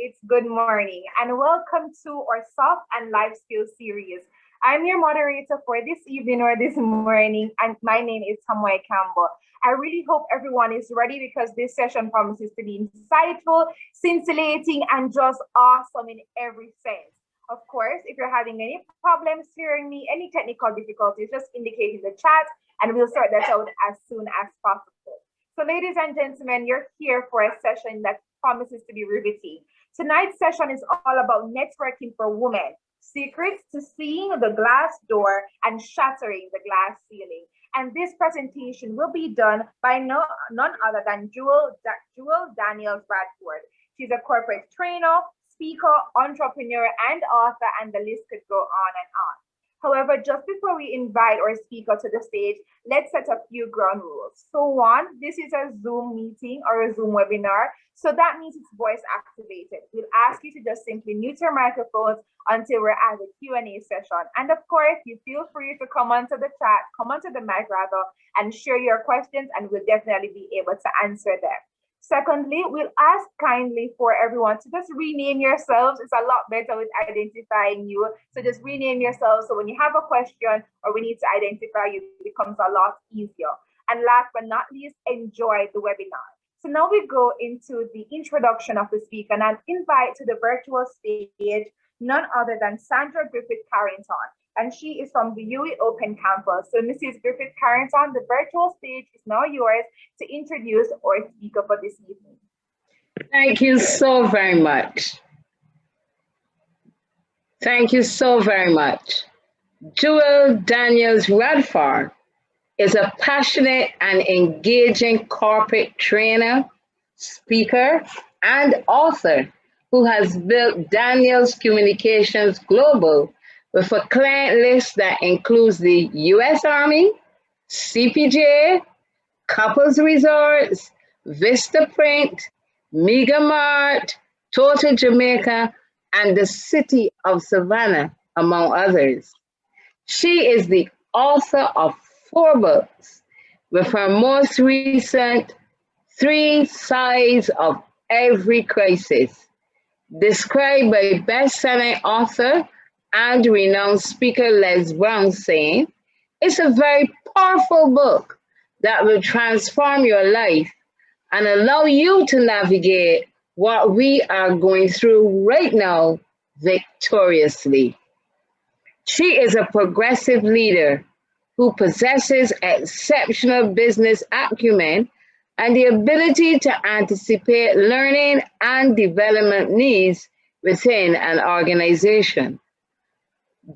it's good morning, and welcome to our Soft and Life Skills series. I'm your moderator for this evening or this morning, and my name is Samuel Campbell. I really hope everyone is ready because this session promises to be insightful, scintillating, and just awesome in every sense. Of course, if you're having any problems hearing me, any technical difficulties, just indicate in the chat, and we'll sort that out as soon as possible. So, ladies and gentlemen, you're here for a session that promises to be riveting. Tonight's session is all about networking for women, secrets to seeing the glass door and shattering the glass ceiling. And this presentation will be done by none other than Jewel Daniels Radford. She's a corporate trainer, speaker, entrepreneur, and author, and the list could go on and on. However, just before we invite our speaker to the stage, let's set a few ground rules. So one, this is a Zoom meeting or a Zoom webinar, so that means it's voice activated. We'll ask you to just simply mute your microphones until we're at the Q&A session. And of course, you feel free to come onto the chat, come onto the mic rather, and share your questions, and we'll definitely be able to answer them. Secondly, we'll ask kindly for everyone to just rename yourselves. It's a lot better with identifying you. So just rename yourselves. So when you have a question or we need to identify you, it becomes a lot easier. And last but not least, enjoy the webinar. So now we go into the introduction of the speaker, and I'll invite to the virtual stage none other than Sandra Griffith Carrington. And she is from the UE Open Campus. So Mrs. Griffith Carrington, the virtual stage is now yours to introduce our speaker for this evening. Thank you so very much. Thank you so very much. Jewel Daniels Radford is a passionate and engaging corporate trainer, speaker, and author who has built Daniels Communications Global with a client list that includes the U.S. Army, CPJ, Couples Resorts, Vista Print, Mega Mart, Total Jamaica, and the city of Savannah, among others. She is the author of 4 books, with her most recent 3 Sides of Every Crisis, described by best-selling author and renowned speaker Les Brown saying, "It's a very powerful book that will transform your life and allow you to navigate what we are going through right now victoriously." She is a progressive leader who possesses exceptional business acumen and the ability to anticipate learning and development needs within an organization.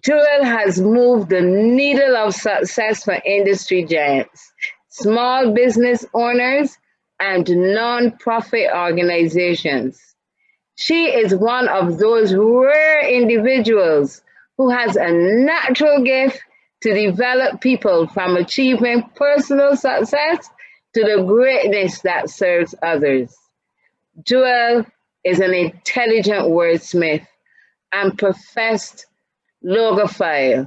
Jewel has moved the needle of success for industry giants, small business owners, and non-profit organizations. She is one of those rare individuals who has a natural gift to develop people from achieving personal success to the greatness that serves others. Jewel is an intelligent wordsmith and professed logophile.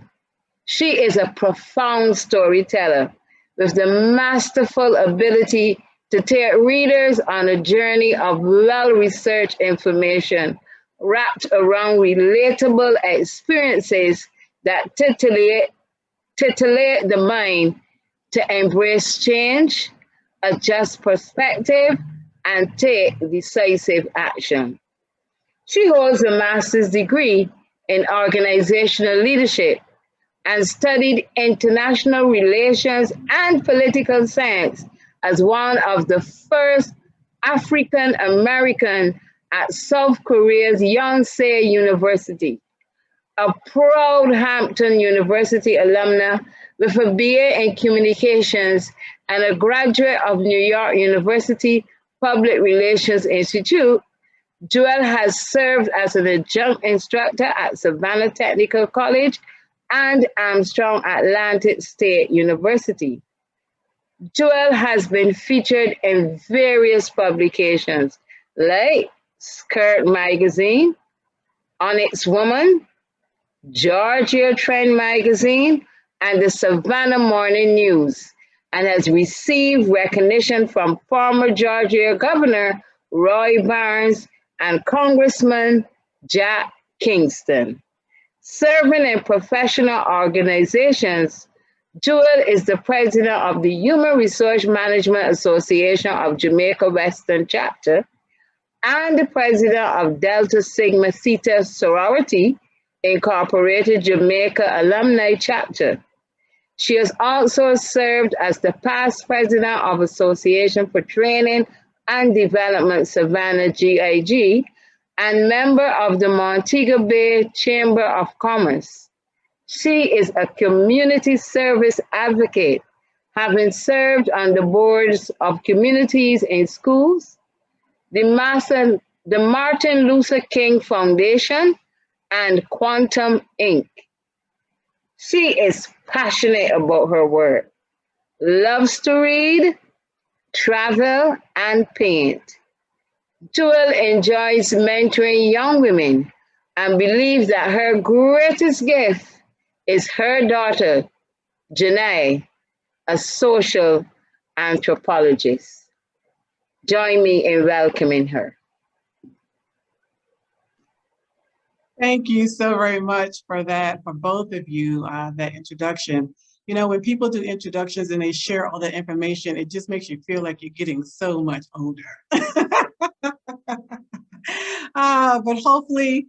She is a profound storyteller with the masterful ability to take readers on a journey of well-researched information wrapped around relatable experiences that titillate the mind to embrace change, adjust perspective, and take decisive action. She holds a master's degree in organizational leadership and studied international relations and political science as one of the first African American at South Korea's Yonsei University, a proud Hampton University alumna with a BA in communications and a graduate of New York University Public Relations Institute. Jewel has served as an adjunct instructor at Savannah Technical College and Armstrong Atlantic State University. Jewel has been featured in various publications like Skirt Magazine, Onyx Woman, Georgia Trend Magazine, and the Savannah Morning News, and has received recognition from former Georgia Governor Roy Barnes and Congressman Jack Kingston. Serving in professional organizations, Jewel is the president of the Human Resource Management Association of Jamaica Western Chapter and the president of Delta Sigma Theta Sorority Incorporated Jamaica Alumni Chapter. She has also served as the past president of Association for Training and Development Savannah GIG and member of the Montego Bay Chamber of Commerce. She is a community service advocate, having served on the boards of communities in schools, the Martin Luther King Foundation, and Quantum Inc. She is passionate about her work, loves to read, travel, and paint. Jewel enjoys mentoring young women and believes that her greatest gift is her daughter, Janae, a social anthropologist. Join me in welcoming her. Thank you so very much for that, for both of you, that introduction. You know, when people do introductions and they share all that information, it just makes you feel like you're getting so much older. But hopefully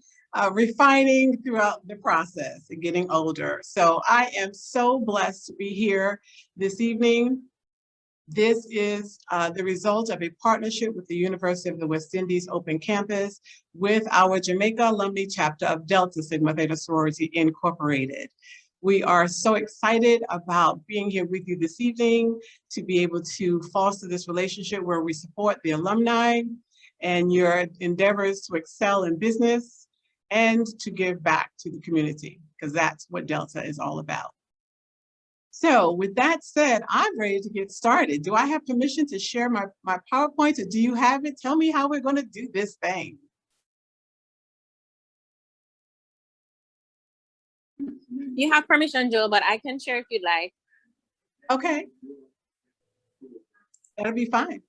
refining throughout the process and getting older. So I am so blessed to be here this evening. This is the result of a partnership with the University of the West Indies Open Campus with our Jamaica Alumni Chapter of Delta Sigma Theta Sorority Incorporated. We are so excited about being here with you this evening to be able to foster this relationship where we support the alumni and your endeavors to excel in business and to give back to the community, because that's what Delta is all about. So with that said, I'm ready to get started. Do I have permission to share my PowerPoint, or do you have it? Tell me how we're going to do this thing. You have permission, Joe, but I can share if you'd like. Okay. That'll be fine.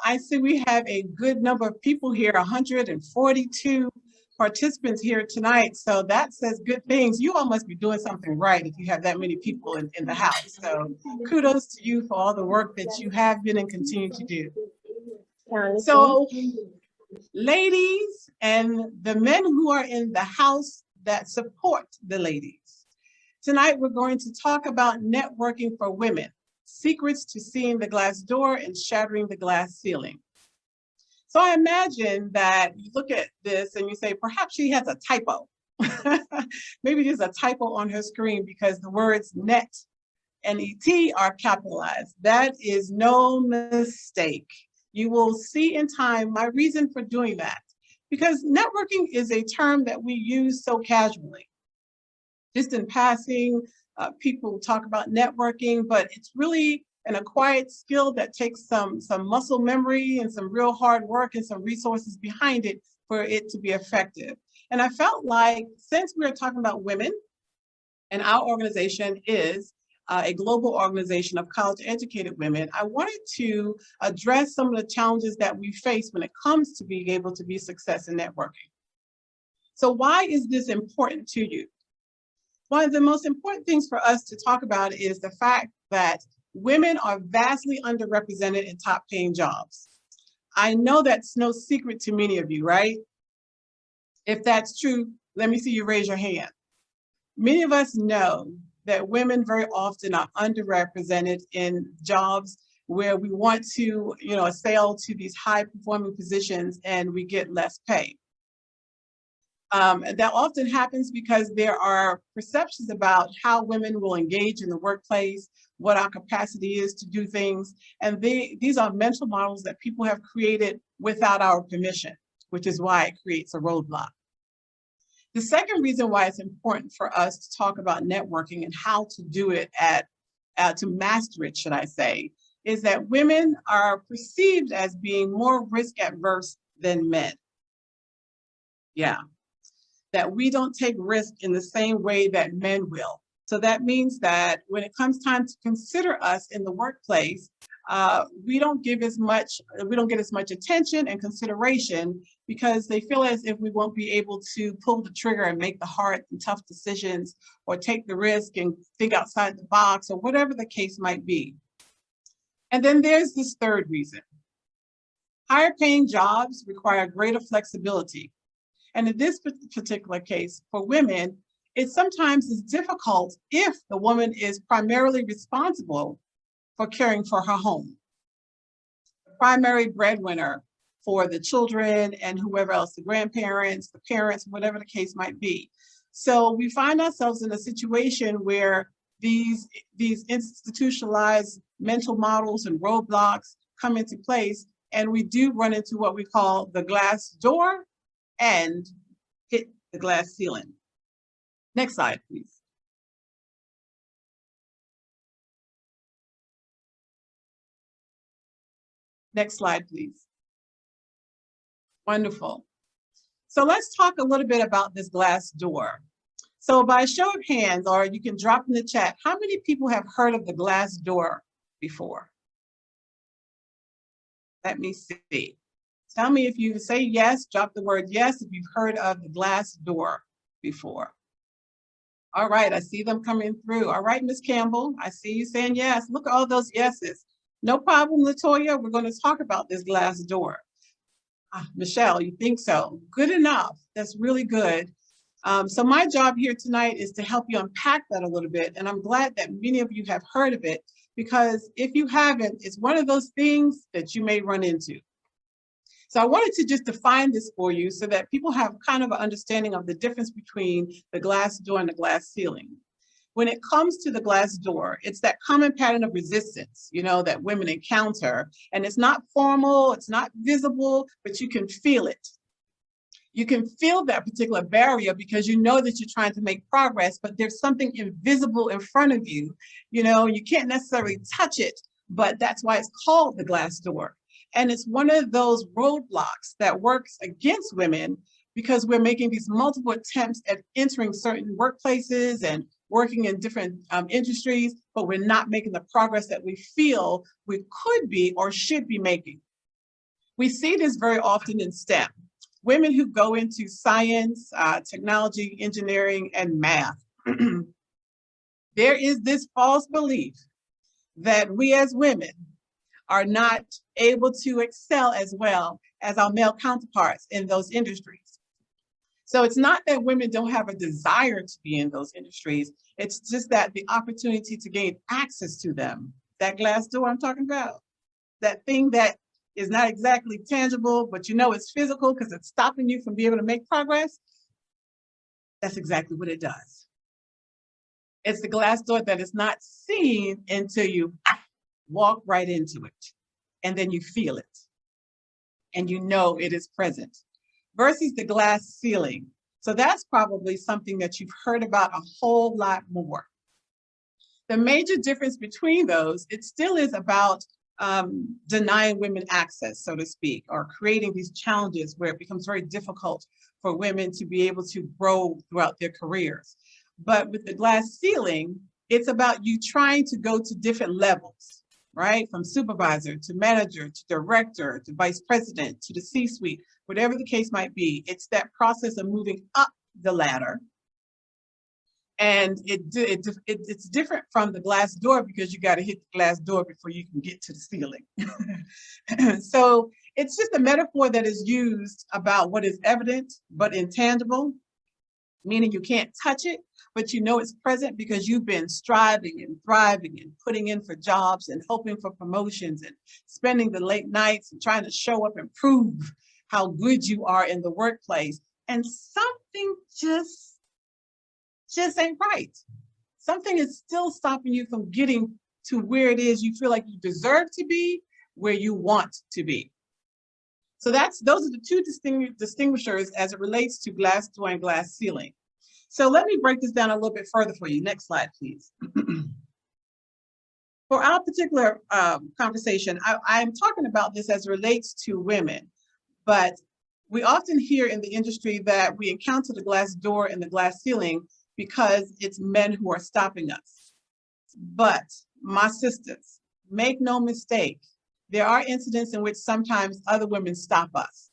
I see we have a good number of people here, 142 participants here tonight. So that says good things. You all must be doing something right if you have that many people in the house. So kudos to you for all the work that you have been and continue to do. So ladies and the men who are in the house that support the ladies, tonight we're going to talk about networking for women. Secrets to seeing the glass door and shattering the glass ceiling. So I imagine that you look at this and you say, perhaps she has a typo. Maybe there's a typo on her screen because the words net and ET are capitalized. That is no mistake. You will see in time my reason for doing that, because networking is a term that we use so casually. Just in passing, people talk about networking, but it's really an acquired skill that takes some muscle memory and some real hard work and some resources behind it for it to be effective. And I felt like, since we're talking about women, and our organization is a global organization of college-educated women, I wanted to address some of the challenges that we face when it comes to being able to be success in networking. So why is this important to you? One of the most important things for us to talk about is the fact that women are vastly underrepresented in top-paying jobs. I know that's no secret to many of you, right? If that's true, let me see you raise your hand. Many of us know that women very often are underrepresented in jobs where we want to, assail to these high-performing positions and we get less pay. That often happens because there are perceptions about how women will engage in the workplace, what our capacity is to do things. And these are mental models that people have created without our permission, which is why it creates a roadblock. The second reason why it's important for us to talk about networking and how to do it to master it, should I say, is that women are perceived as being more risk adverse than men. Yeah. That we don't take risk in the same way that men will. So that means that when it comes time to consider us in the workplace, we don't get as much attention and consideration because they feel as if we won't be able to pull the trigger and make the hard and tough decisions or take the risk and think outside the box or whatever the case might be. And then there's this third reason. Higher paying jobs require greater flexibility. And in this particular case, for women, it sometimes is difficult if the woman is primarily responsible for caring for her home, the primary breadwinner for the children and whoever else, the grandparents, the parents, whatever the case might be. So we find ourselves in a situation where these institutionalized mental models and roadblocks come into place, and we do run into what we call the glass door and hit the glass ceiling. Next slide, please. Next slide, please. Wonderful. So let's talk a little bit about this glass door. So by a show of hands, or you can drop in the chat, how many people have heard of the glass door before? Let me see. Tell me if you say yes, drop the word yes if you've heard of the glass door before. All right, I see them coming through. All right, Ms. Campbell, I see you saying yes. Look at all those yeses. No problem, Latoya, we're going to talk about this glass door. Michelle, you think so? Good enough. That's really good. So my job here tonight is to help you unpack that a little bit. And I'm glad that many of you have heard of it, because if you haven't, it's one of those things that you may run into. So I wanted to just define this for you so that people have kind of an understanding of the difference between the glass door and the glass ceiling. When it comes to the glass door, it's that common pattern of resistance, you know, that women encounter. And it's not formal, it's not visible, but you can feel it. You can feel that particular barrier because you know that you're trying to make progress, but there's something invisible in front of you. You know, you can't necessarily touch it, but that's why it's called the glass door. And it's one of those roadblocks that works against women because we're making these multiple attempts at entering certain workplaces and working in different industries, but we're not making the progress that we feel we could be or should be making. We see this very often in STEM. Women who go into science, technology, engineering, and math. There is this false belief that we as women are not able to excel as well as our male counterparts in those industries. So it's not that women don't have a desire to be in those industries, it's just that the opportunity to gain access to them, that glass door I'm talking about, that thing that is not exactly tangible, but you know it's physical because it's stopping you from being able to make progress, that's exactly what it does. It's the glass door that is not seen until you walk right into it, and then you feel it, and you know it is present, versus the glass ceiling. So that's probably something that you've heard about a whole lot more. The major difference between those, it still is about denying women access, so to speak, or creating these challenges where it becomes very difficult for women to be able to grow throughout their careers. But with the glass ceiling, it's about you trying to go to different levels, right? From supervisor to manager to director to vice president to the C-suite, whatever the case might be. It's that process of moving up the ladder. And it's different from the glass door because you got to hit the glass door before you can get to the ceiling. So it's just a metaphor that is used about what is evident but intangible, meaning you can't touch it, but you know it's present because you've been striving and thriving and putting in for jobs and hoping for promotions and spending the late nights and trying to show up and prove how good you are in the workplace. And something just ain't right. Something is still stopping you from getting to where it is you feel like you deserve to be, where you want to be. So those are the two distinguishers as it relates to glass door and glass ceiling. So let me break this down a little bit further for you. Next slide, please. For our particular conversation, I'm talking about this as it relates to women, but we often hear in the industry that we encounter the glass door and the glass ceiling because it's men who are stopping us. But my sisters, make no mistake, there are incidents in which sometimes other women stop us,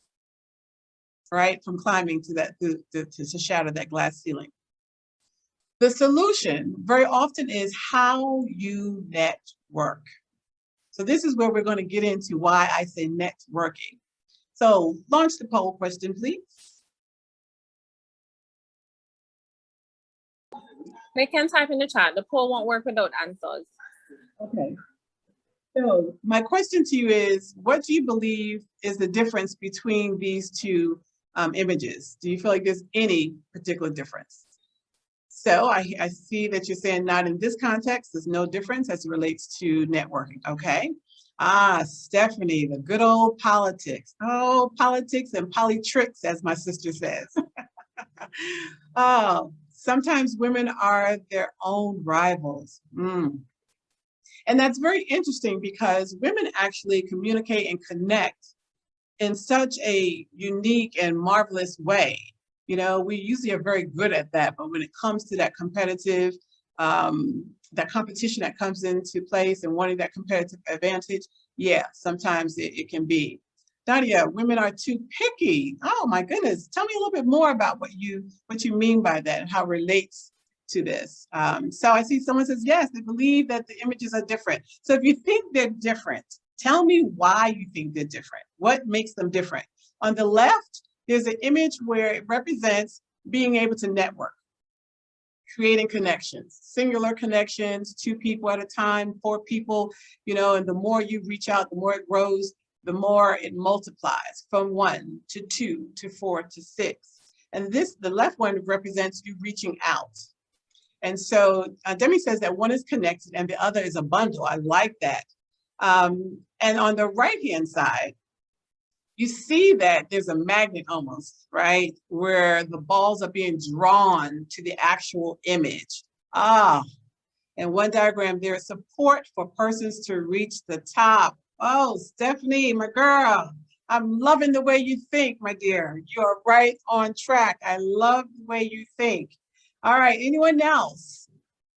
right, from climbing to that to shatter that glass ceiling. The solution very often is how you network. So this is where we're going to get into why I say networking. So launch the poll question, please. They can type in the chat. The poll won't work without answers. Okay. So my question to you is, what do you believe is the difference between these two images? Do you feel like there's any particular difference? So I see that you're saying not in this context, there's no difference as it relates to networking, okay? Stephanie, the good old politics. Oh, politics and politricks, as my sister says. Oh, sometimes women are their own rivals. And that's very interesting because women actually communicate and connect in such a unique and marvelous way. You know, we usually are very good at that, but when it comes to that competitive, that competition that comes into place and wanting that competitive advantage, yeah, sometimes it can be. Nadia, women are too picky. Oh my goodness. Tell me a little bit more about what you mean by that and how it relates to this. So I see someone says, yes, they believe that the images are different. So if you think they're different, tell me why you think they're different. What makes them different? On the left, there's an image where it represents being able to network, creating connections, singular connections, 2 people at a time, 4 people, you know, and the more you reach out, the more it grows, the more it multiplies from 1 to 2 to 4 to 6. And this, the left one represents you reaching out. And so Demi says that one is connected and the other is a bundle. I like that. And on the right-hand side, you see that there's a magnet almost, right? Where the balls are being drawn to the actual image. And one diagram, there's support for persons to reach the top. Oh, Stephanie, my girl, I'm loving the way you think, my dear. You're right on track. I love the way you think. All right, anyone else?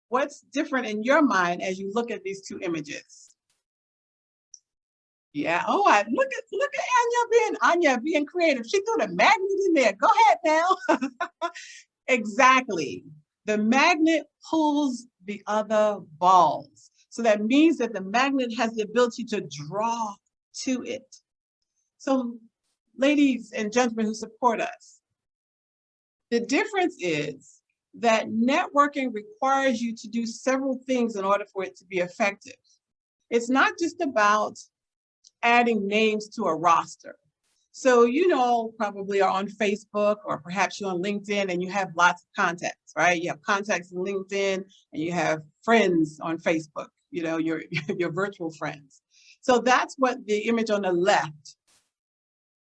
What's different in your mind as you look at these 2 images? Yeah, oh, look at Anya being creative. She threw the magnet in there. Go ahead now. Exactly. The magnet pulls the other balls. So that means that the magnet has the ability to draw to it. So ladies and gentlemen who support us, the difference is that networking requires you to do several things in order for it to be effective. It's not just about adding names to a roster. So, you know, probably are on Facebook or perhaps you're on LinkedIn and you have lots of contacts, right? You have contacts in LinkedIn and you have friends on Facebook, you know, your virtual friends. So that's what the image on the left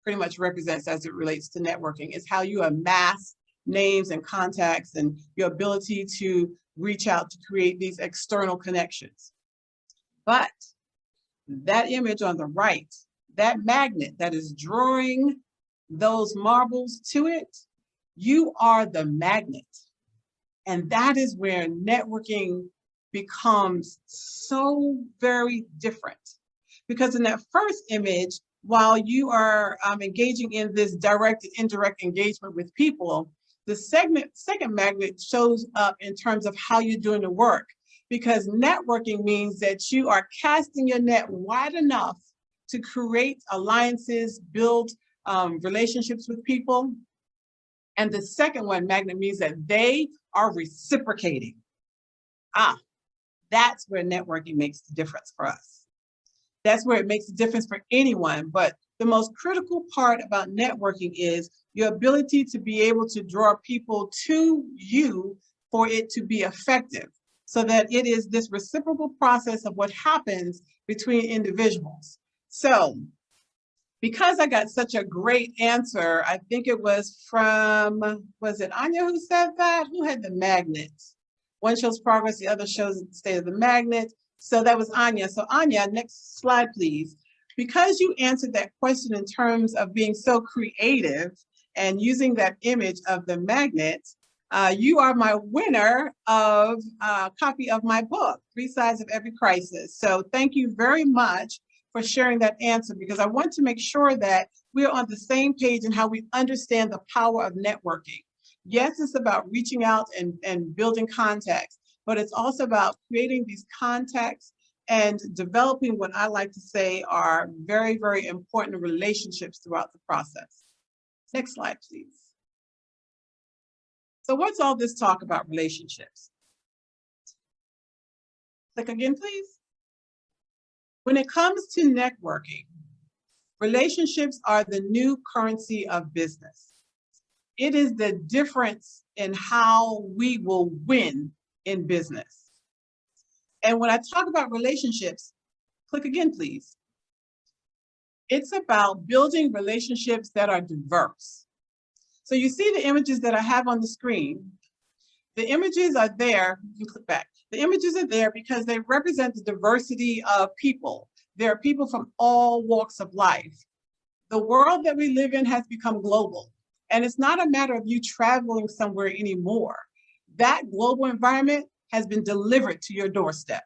pretty much represents as it relates to networking, is how you amass names and contacts and your ability to reach out to create these external connections. But that image on the right, that magnet that is drawing those marbles to it, you are the magnet. And that is where networking becomes so very different. Because in that first image, while you are engaging in this direct and indirect engagement with people, the second magnet shows up in terms of how you're doing the work. Because networking means that you are casting your net wide enough to create alliances, build relationships with people. And the second one, magnet, means that they are reciprocating. That's where networking makes the difference for us. That's where it makes a difference for anyone. But the most critical part about networking is your ability to be able to draw people to you for it to be effective, so that it is this reciprocal process of what happens between individuals. So because I got such a great answer, I think it was from, was it Anya who said that? Who had the magnet? One shows progress, the other shows the state of the magnet. So that was Anya. So Anya, next slide, please. Because you answered that question in terms of being so creative and using that image of the magnet, You are my winner of a copy of my book, Three Sides of Every Crisis. So thank you very much for sharing that answer, because I want to make sure that we're on the same page in how we understand the power of networking. Yes, it's about reaching out and building contacts, but it's also about creating these contacts and developing what I like to say are very, very important relationships throughout the process. Next slide, please. So what's all this talk about relationships? Click again, please. When it comes to networking, relationships are the new currency of business. It is the difference in how we will win in business. And when I talk about relationships, click again, please. It's about building relationships that are diverse. So you see the images that I have on the screen. The images are there, you can click back. The images are there because they represent the diversity of people. There are people from all walks of life. The world that we live in has become global, and it's not a matter of you traveling somewhere anymore. That global environment has been delivered to your doorstep.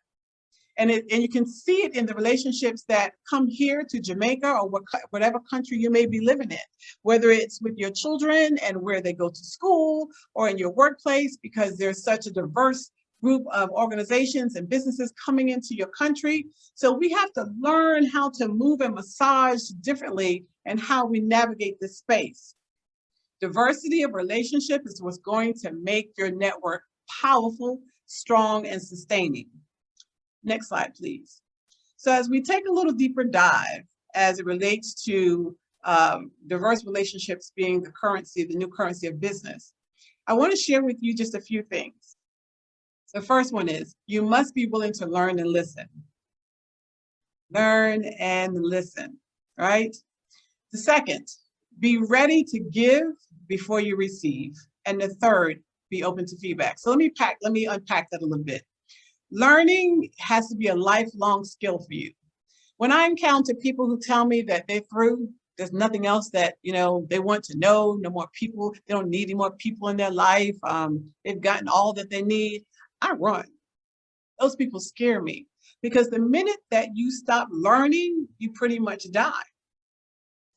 And you can see it in the relationships that come here to Jamaica or whatever country you may be living in, whether it's with your children and where they go to school or in your workplace, because there's such a diverse group of organizations and businesses coming into your country. So we have to learn how to move and massage differently and how we navigate this space. Diversity of relationship is what's going to make your network powerful, strong, and sustaining. Next slide, please. So as we take a little deeper dive as it relates to diverse relationships being the currency, the new currency of business, I want to share with you just a few things. The first one is you must be willing to learn and listen. Learn and listen, right? The second, be ready to give before you receive. And the third, be open to feedback. So let me unpack that a little bit. Learning has to be a lifelong skill for you. When I encounter people who tell me that they're through, there's nothing else that they want to know, no more people, they don't need any more people in their life, they've gotten all that they need, I run. Those people scare me, because the minute that you stop learning, you pretty much die,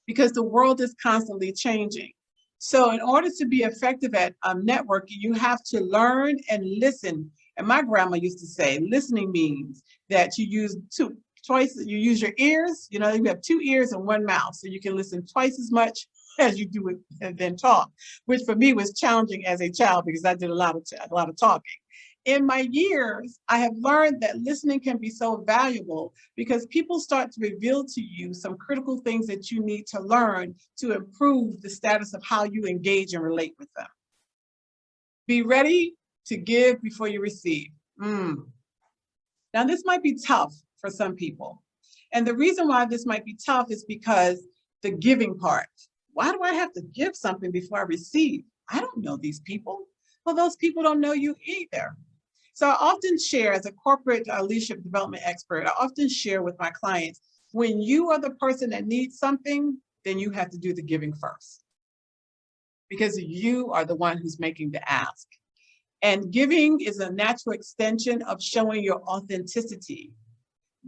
because the world is constantly changing. So in order to be effective at networking, you have to learn and listen. And my grandma used to say, listening means that you use you use your ears, you have 2 ears and 1 mouth, so you can listen twice as much as you do it and then talk, which for me was challenging as a child because I did a lot of talking. In my years, I have learned that listening can be so valuable because people start to reveal to you some critical things that you need to learn to improve the status of how you engage and relate with them. Be ready to give before you receive. Now, this might be tough for some people. And the reason why this might be tough is because the giving part. Why do I have to give something before I receive? I don't know these people. Well, those people don't know you either. So I often share, as a corporate leadership development expert, I often share with my clients, when you are the person that needs something, then you have to do the giving first, because you are the one who's making the ask. And giving is a natural extension of showing your authenticity.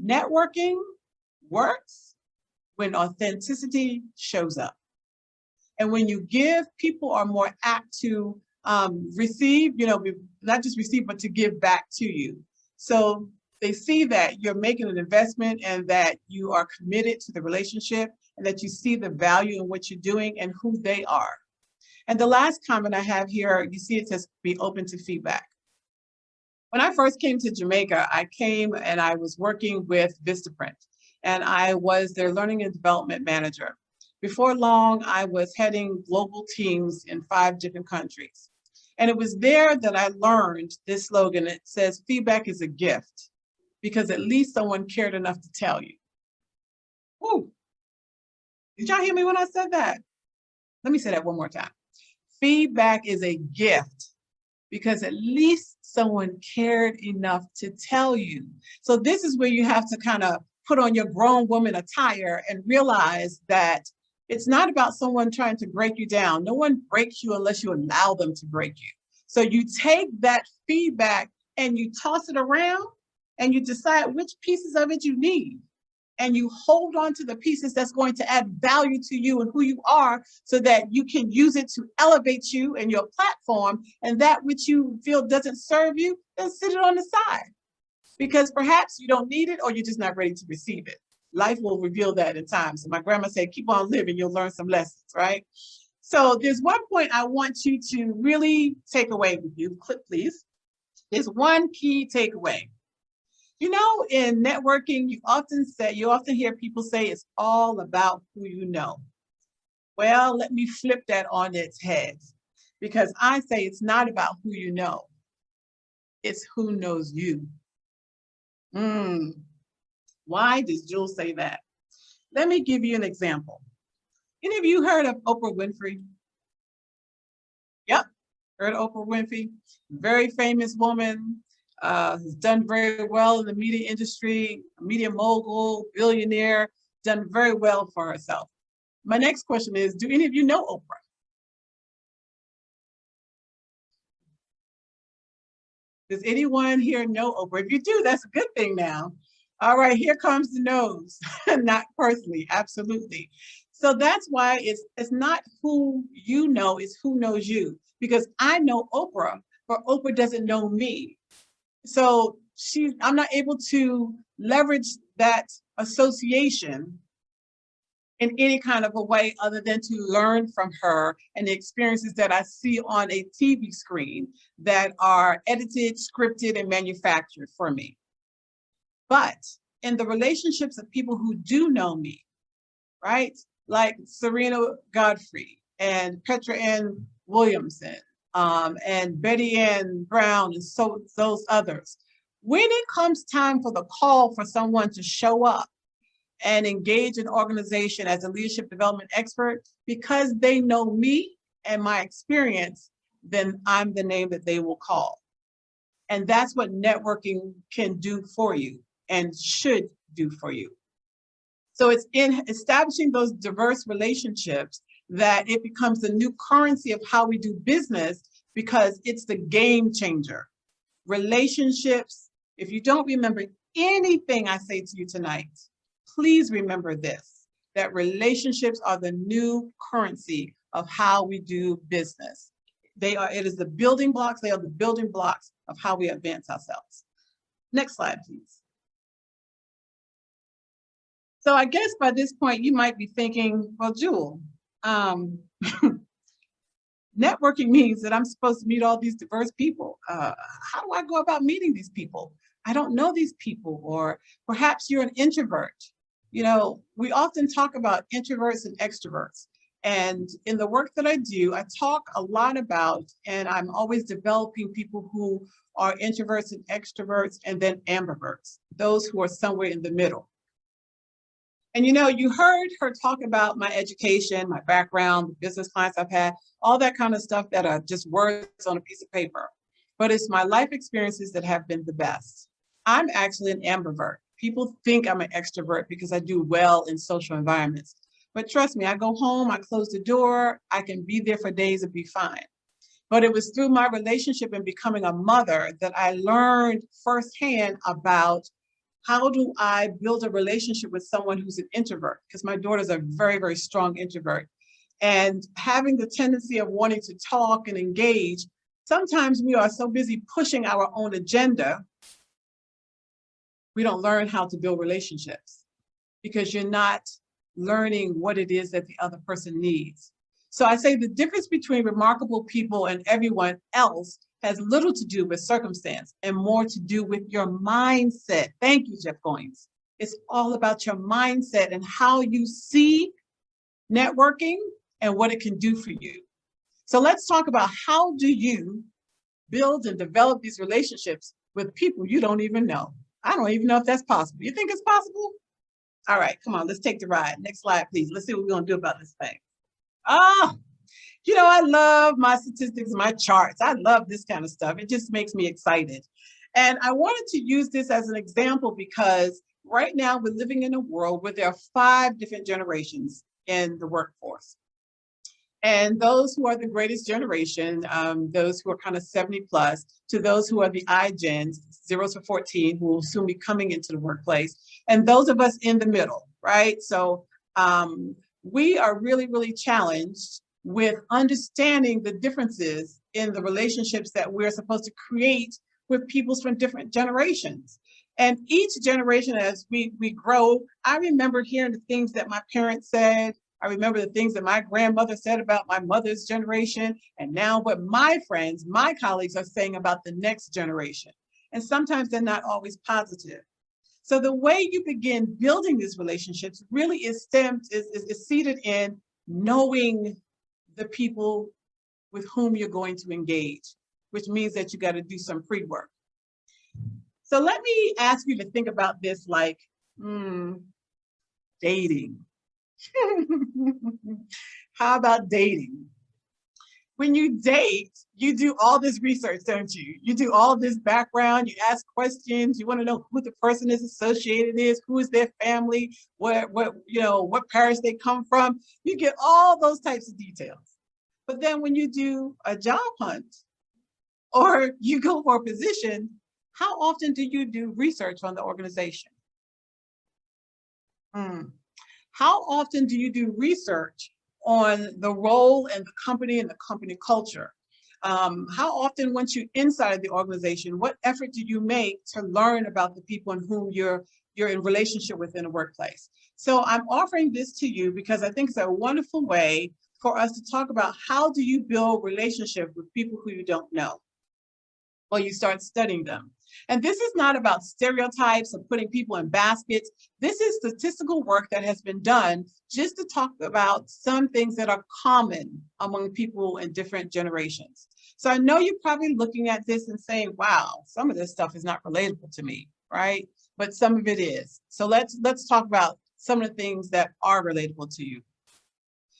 Networking works when authenticity shows up. And when you give, people are more apt to receive, not just receive, but to give back to you. So they see that you're making an investment and that you are committed to the relationship and that you see the value in what you're doing and who they are. And the last comment I have here, you see it says be open to feedback. When I first came to Jamaica, I came and I was working with Vistaprint, and I was their learning and development manager. Before long, I was heading global teams in 5 different countries. And it was there that I learned this slogan. It says, feedback is a gift, because at least someone cared enough to tell you. Woo. Did y'all hear me when I said that? Let me say that one more time. Feedback is a gift, because at least someone cared enough to tell you. So this is where you have to kind of put on your grown woman attire and realize that it's not about someone trying to break you down. No one breaks you unless you allow them to break you. So you take that feedback and you toss it around and you decide which pieces of it you need. And you hold on to the pieces that's going to add value to you and who you are so that you can use it to elevate you and your platform, and that which you feel doesn't serve you, then sit it on the side. Because perhaps you don't need it or you're just not ready to receive it. Life will reveal that in time. So my grandma said, keep on living, you'll learn some lessons, right? So there's one point I want you to really take away with you. Clip, please. There's one key takeaway. You know, in networking, you often hear people say it's all about who you know. Well, let me flip that on its head, because I say it's not about who you know. It's who knows you. Why does Jules say that? Let me give you an example. Any of you heard of Oprah Winfrey? Yep, heard of Oprah Winfrey. Very famous woman, has done very well in the media industry, media mogul, billionaire, done very well for herself. My next question is, do any of you know Oprah? Does anyone here know Oprah? If you do, that's a good thing now. All right, here comes the no's. Not personally, absolutely. So that's why it's not who you know, it's who knows you. Because I know Oprah, but Oprah doesn't know me. So I'm not able to leverage that association in any kind of a way other than to learn from her and the experiences that I see on a TV screen that are edited, scripted, and manufactured for me. But in the relationships of people who do know me, right? Like Serena Godfrey and Petra Ann Williamson, and Betty Ann Brown, and so those others. When it comes time for the call for someone to show up and engage an organization as a leadership development expert, because they know me and my experience, then I'm the name that they will call. And that's what networking can do for you and should do for you. So it's in establishing those diverse relationships that it becomes the new currency of how we do business, because it's the game changer. Relationships, if you don't remember anything I say to you tonight, please remember this, that relationships are the new currency of how we do business. It is the building blocks, they are the building blocks of how we advance ourselves. Next slide, please. So I guess by this point, you might be thinking, well, Jewel, networking means that I'm supposed to meet all these diverse people. How do I go about meeting these people? I don't know these people, or perhaps you're an introvert. You know, we often talk about introverts and extroverts. And in the work that I do, I talk a lot about, and I'm always developing people who are introverts and extroverts, and then ambiverts, those who are somewhere in the middle. And you know, you heard her talk about my education, my background, the business clients I've had, all that kind of stuff that are just words on a piece of paper. But it's my life experiences that have been the best. I'm actually an ambivert. People think I'm an extrovert because I do well in social environments. But trust me, I go home, I close the door, I can be there for days and be fine. But it was through my relationship and becoming a mother that I learned firsthand about how do I build a relationship with someone who's an introvert? Because my daughter's a very, very strong introvert. And having the tendency of wanting to talk and engage, sometimes we are so busy pushing our own agenda, we don't learn how to build relationships because you're not learning what it is that the other person needs. So I say the difference between remarkable people and everyone else has little to do with circumstance and more to do with your mindset. Thank you, Jeff Goins. It's all about your mindset and how you see networking and what it can do for you. So let's talk about, how do you build and develop these relationships with people you don't even know? I don't even know if that's possible. You think it's possible? All right, come on, let's take the ride. Next slide, please. Let's see what we're gonna do about this thing. You know, I love my statistics, my charts. I love this kind of stuff. It just makes me excited. And I wanted to use this as an example because right now we're living in a world where there are 5 different generations in the workforce. And those who are the greatest generation, those who are kind of 70 plus, to those who are the iGens, 0 to 14, who will soon be coming into the workplace, and those of us in the middle, right? So we are really, really challenged with understanding the differences in the relationships that we're supposed to create with people from different generations. And each generation, as we grow, I remember hearing the things that my parents said. I remember the things that my grandmother said about my mother's generation, and now what my friends, my colleagues are saying about the next generation. And sometimes they're not always positive. So the way you begin building these relationships really is seated in knowing the people with whom you're going to engage, which means that you got to do some pre-work. So let me ask you to think about this like dating. How about dating? When you date, you do all this research, don't you? You do all this background, you ask questions, you want to know who the person is associated is, who is their family, what parish they come from. You get all those types of details. But then when you do a job hunt or you go for a position, how often do you do research on the organization? How often do you do research on the role and the company culture? How often, once you're inside the organization, what effort do you make to learn about the people in whom you're in relationship with in a workplace? So I'm offering this to you because I think it's a wonderful way for us to talk about how do you build relationships with people who you don't know. Well, you start studying them. And this is not about stereotypes or putting people in baskets. This is statistical work that has been done just to talk about some things that are common among people in different generations. So I know you're probably looking at this and saying, wow, some of this stuff is not relatable to me, right? But some of it is. So let's talk about some of the things that are relatable to you.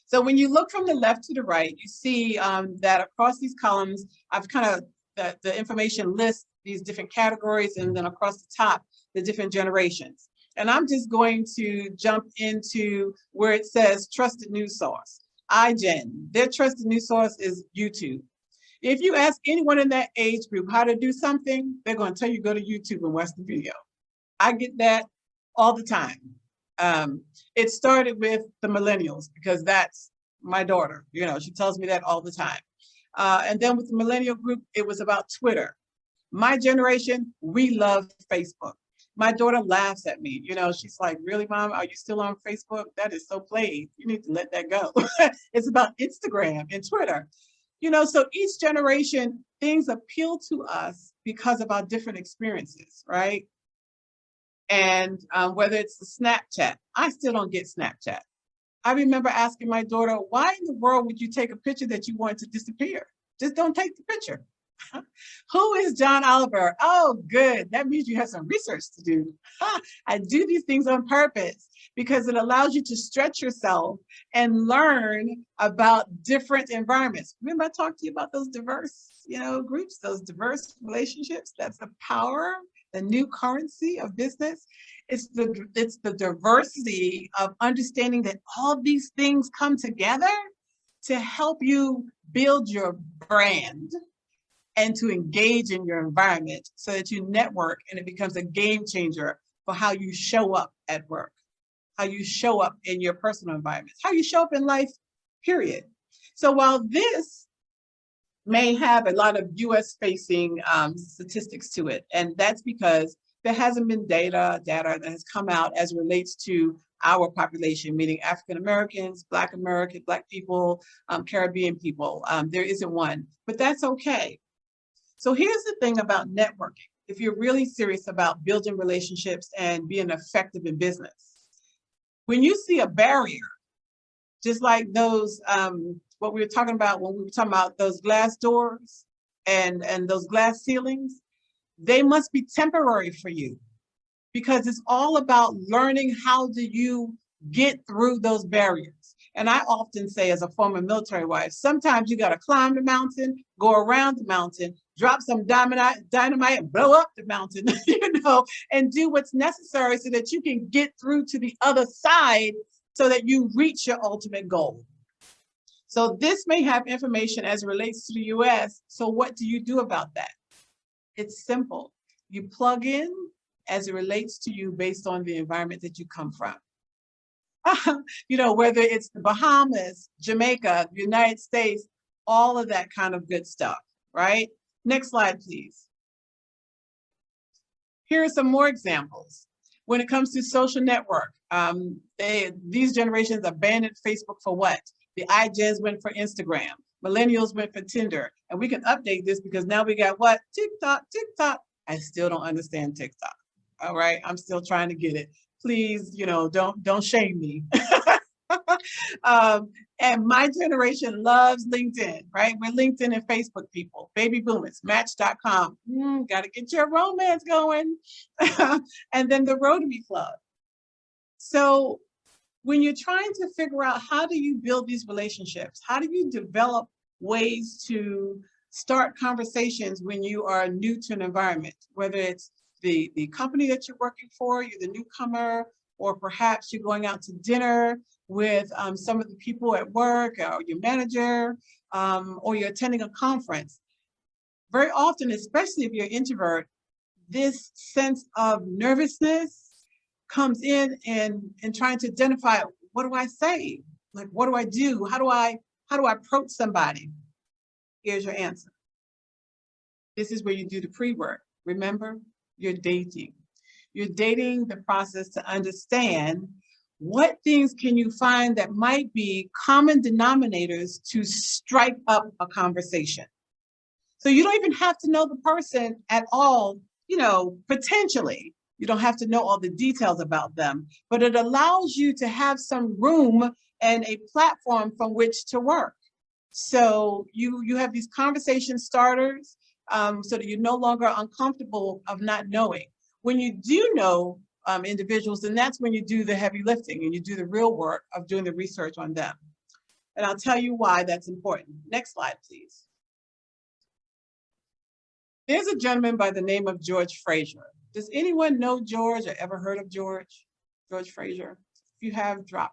So when you look from the left to the right, you see that across these columns, I've kind of the information lists these different categories, and then across the top, the different generations. And I'm just going to jump into where it says trusted news source. iGen, their trusted news source is YouTube. If you ask anyone in that age group how to do something, they're going to tell you go to YouTube and watch the video. I get that all the time. It started with the millennials because that's my daughter. You know, she tells me that all the time. And then with the millennial group, it was about Twitter. My generation, we love Facebook. My daughter laughs at me. You know, she's like, really, Mom, are you still on Facebook? That is so played. You need to let that go. It's about Instagram and Twitter. You know, so each generation, things appeal to us because of our different experiences, right? And whether it's the Snapchat, I still don't get Snapchat. I remember asking my daughter, why in the world would you take a picture that you want to disappear? Just don't take the picture. Who is John Oliver? Oh, good. That means you have some research to do. I do these things on purpose because it allows you to stretch yourself and learn about different environments. Remember I talked to you about those diverse, groups, those diverse relationships? That's the power, the new currency of business. It's the diversity of understanding that all these things come together to help you build your brand and to engage in your environment so that you network and it becomes a game changer for how you show up at work, how you show up in your personal environment, how you show up in life, period. So while this may have a lot of US facing statistics to it, and that's because there hasn't been data that has come out as it relates to our population, meaning African Americans, Black people, Caribbean people. There isn't one, but that's okay. So here's the thing about networking. If you're really serious about building relationships and being effective in business, when you see a barrier, just like those, what we were talking about when we were talking about those glass doors and those glass ceilings, they must be temporary for you because it's all about learning how do you get through those barriers. And I often say, as a former military wife, sometimes you got to climb the mountain, go around the mountain, drop some dynamite and blow up the mountain, and do what's necessary so that you can get through to the other side so that you reach your ultimate goal. So this may have information as it relates to the US. So what do you do about that? It's simple. You plug in as it relates to you based on the environment that you come from. You know, whether it's the Bahamas, Jamaica, the United States, all of that kind of good stuff, right? Next slide, please. Here are some more examples. When it comes to social network, these generations abandoned Facebook for what? The iGens went for Instagram. Millennials went for Tinder. And we can update this because now we got what? TikTok. I still don't understand TikTok. All right, I'm still trying to get it. Please, you know, don't shame me. And my generation loves LinkedIn, right? We're LinkedIn and Facebook people, baby boomers, match.com. Got to get your romance going. And then the Rotary Club. So when you're trying to figure out how do you build these relationships, how do you develop ways to start conversations when you are new to an environment, whether it's the company that you're working for, you're the newcomer, or perhaps you're going out to dinner with some of the people at work or your manager, or you're attending a conference. Very often, especially if you're an introvert, this sense of nervousness comes in and trying to identify, what do I say? Like, what do I do? How do I approach somebody? Here's your answer. This is where you do the pre-work. Remember, you're dating. You're dating the process to understand what things can you find that might be common denominators to strike up a conversation. So you don't even have to know the person at all, you know, potentially. You don't have to know all the details about them, but it allows you to have some room and a platform from which to work. So you have these conversation starters so that you're no longer uncomfortable of not knowing. When you do know individuals, then that's when you do the heavy lifting and you do the real work of doing the research on them. And I'll tell you why that's important. Next slide, please. There's a gentleman by the name of George Fraser. Does anyone know George or ever heard of George Fraser? If you have, drop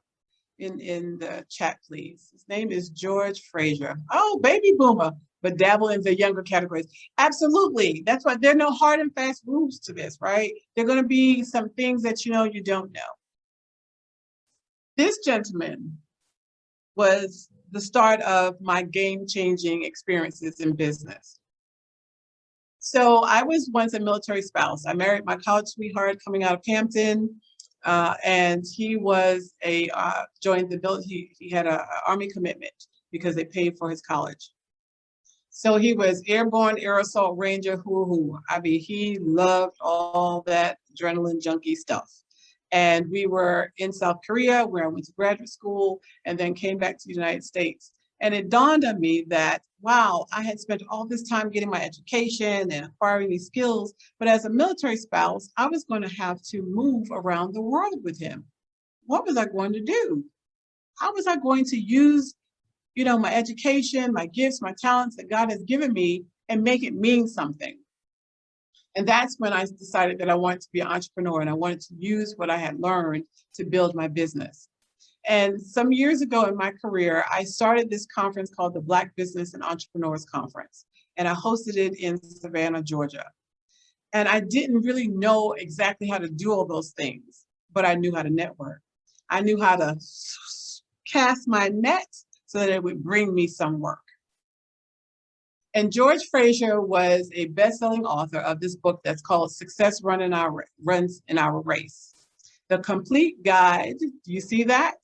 in the chat, please. His name is George Fraser. Oh, baby boomer, but dabble in the younger categories. Absolutely. That's why there are no hard and fast rules to this, right? There are going to be some things that you know you don't know. This gentleman was the start of my game-changing experiences in business. So I was once a military spouse. I married my college sweetheart coming out of Hampton, and he was joined the military. He had an Army commitment because they paid for his college. So he was airborne, air assault ranger, I mean, he loved all that adrenaline junkie stuff. And we were in South Korea where I went to graduate school and then came back to the United States. And it dawned on me that, wow, I had spent all this time getting my education and acquiring these skills, but as a military spouse, I was going to have to move around the world with him. What was I going to do? How was I going to use, you know, my education, my gifts, my talents that God has given me and make it mean something? And that's when I decided that I wanted to be an entrepreneur and I wanted to use what I had learned to build my business. And some years ago in my career, I started this conference called the Black Business and Entrepreneurs Conference, and I hosted it in Savannah, Georgia. And I didn't really know exactly how to do all those things, but I knew how to network. I knew how to cast my net so that it would bring me some work. And George Fraser was a best-selling author of this book that's called Success Runs in Our Race. The complete guide, do you see that?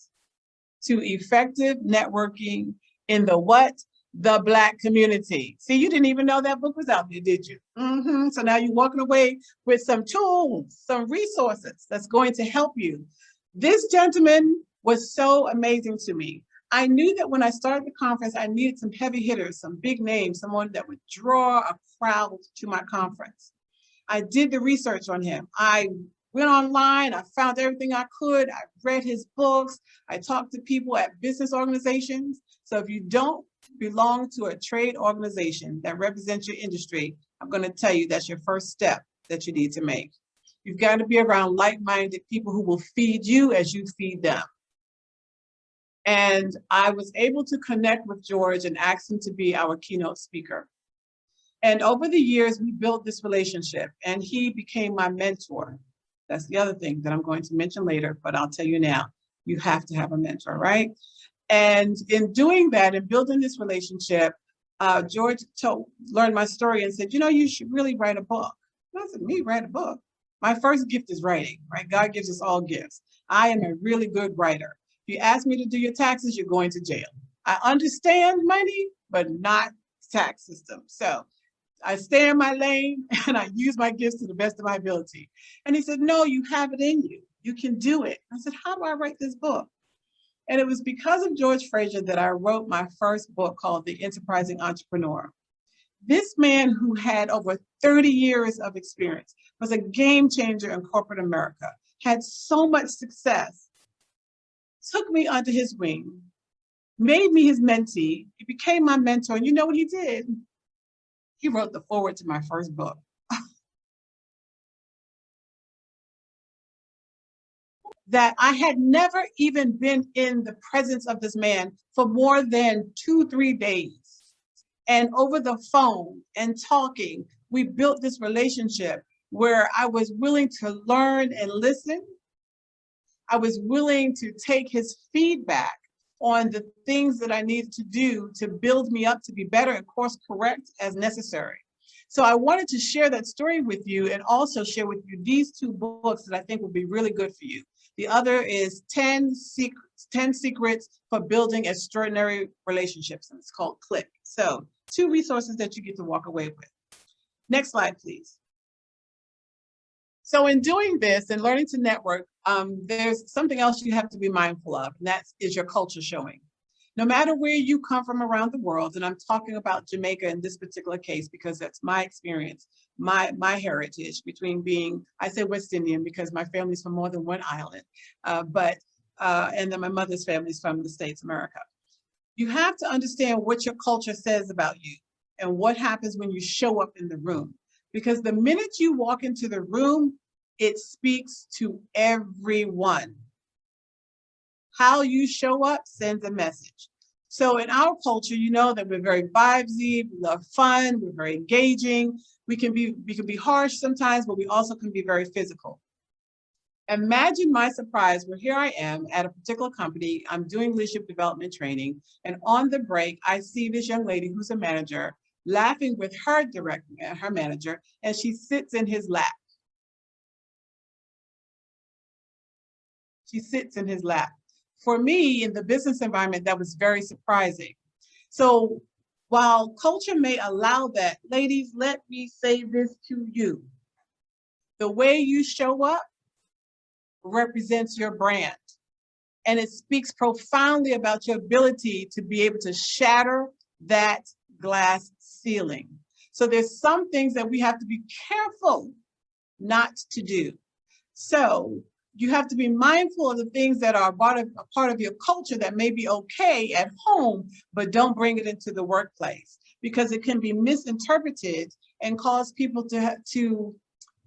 To effective networking in the what? The Black community. See, you didn't even know that book was out there, did you? So now you're walking away with some tools, some resources that's going to help you. This gentleman was so amazing to me. I knew that when I started the conference, I needed some heavy hitters, some big names, someone that would draw a crowd to my conference. I did the research on him. I went online, I found everything I could. I read his books. I talked to people at business organizations. So if you don't belong to a trade organization that represents your industry, I'm going to tell you that's your first step that you need to make. You've got to be around like-minded people who will feed you as you feed them. And I was able to connect with George and ask him to be our keynote speaker. And over the years, we built this relationship and he became my mentor. That's the other thing that I'm going to mention later, but I'll tell you now, you have to have a mentor, right? And in doing that and building this relationship, George learned my story and said, you know, you should really write a book. I said, me write a book? My first gift is writing, right? God gives us all gifts. I am a really good writer. If you ask me to do your taxes, you're going to jail. I understand money, but not tax system. So I stay in my lane and I use my gifts to the best of my ability. And he said, no, you have it in you. You can do it. I said, how do I write this book? And it was because of George Fraser that I wrote my first book called The Enterprising Entrepreneur. This man who had over 30 years of experience, was a game changer in corporate America, had so much success, took me under his wing, made me his mentee, he became my mentor. And you know what he did? He wrote the foreword to my first book. That I had never even been in the presence of this man for more than 2-3 days. And over the phone and talking, we built this relationship where I was willing to learn and listen. I was willing to take his feedback on the things that I needed to do to build me up to be better and course correct as necessary. So I wanted to share that story with you and also share with you these 2 books that I think will be really good for you. The other is 10 Secrets for Building Extraordinary Relationships, and it's called Click. So 2 resources that you get to walk away with. Next slide, please. So in doing this and learning to network, there's something else you have to be mindful of, and that is your culture showing. No matter where you come from around the world, and I'm talking about Jamaica in this particular case because that's my experience, my heritage between being, I say West Indian because my family's from more than one island, and then my mother's family's from the States, America. You have to understand what your culture says about you and what happens when you show up in the room. Because the minute you walk into the room, it speaks to everyone. How you show up sends a message. So in our culture, you know that we're very vibesy, we love fun, we're very engaging. We can be harsh sometimes, but we also can be very physical. Imagine my surprise where here I am at a particular company, I'm doing leadership development training, and on the break, I see this young lady who's a manager laughing with her manager, and she sits in his lap. She sits in his lap. For me, in the business environment, that was very surprising. So while culture may allow that, ladies, let me say this to you. The way you show up represents your brand. And it speaks profoundly about your ability to be able to shatter that glass ceiling. So there's some things that we have to be careful not to do. So you have to be mindful of the things that are a part of your culture that may be okay at home, but don't bring it into the workplace because it can be misinterpreted and cause people to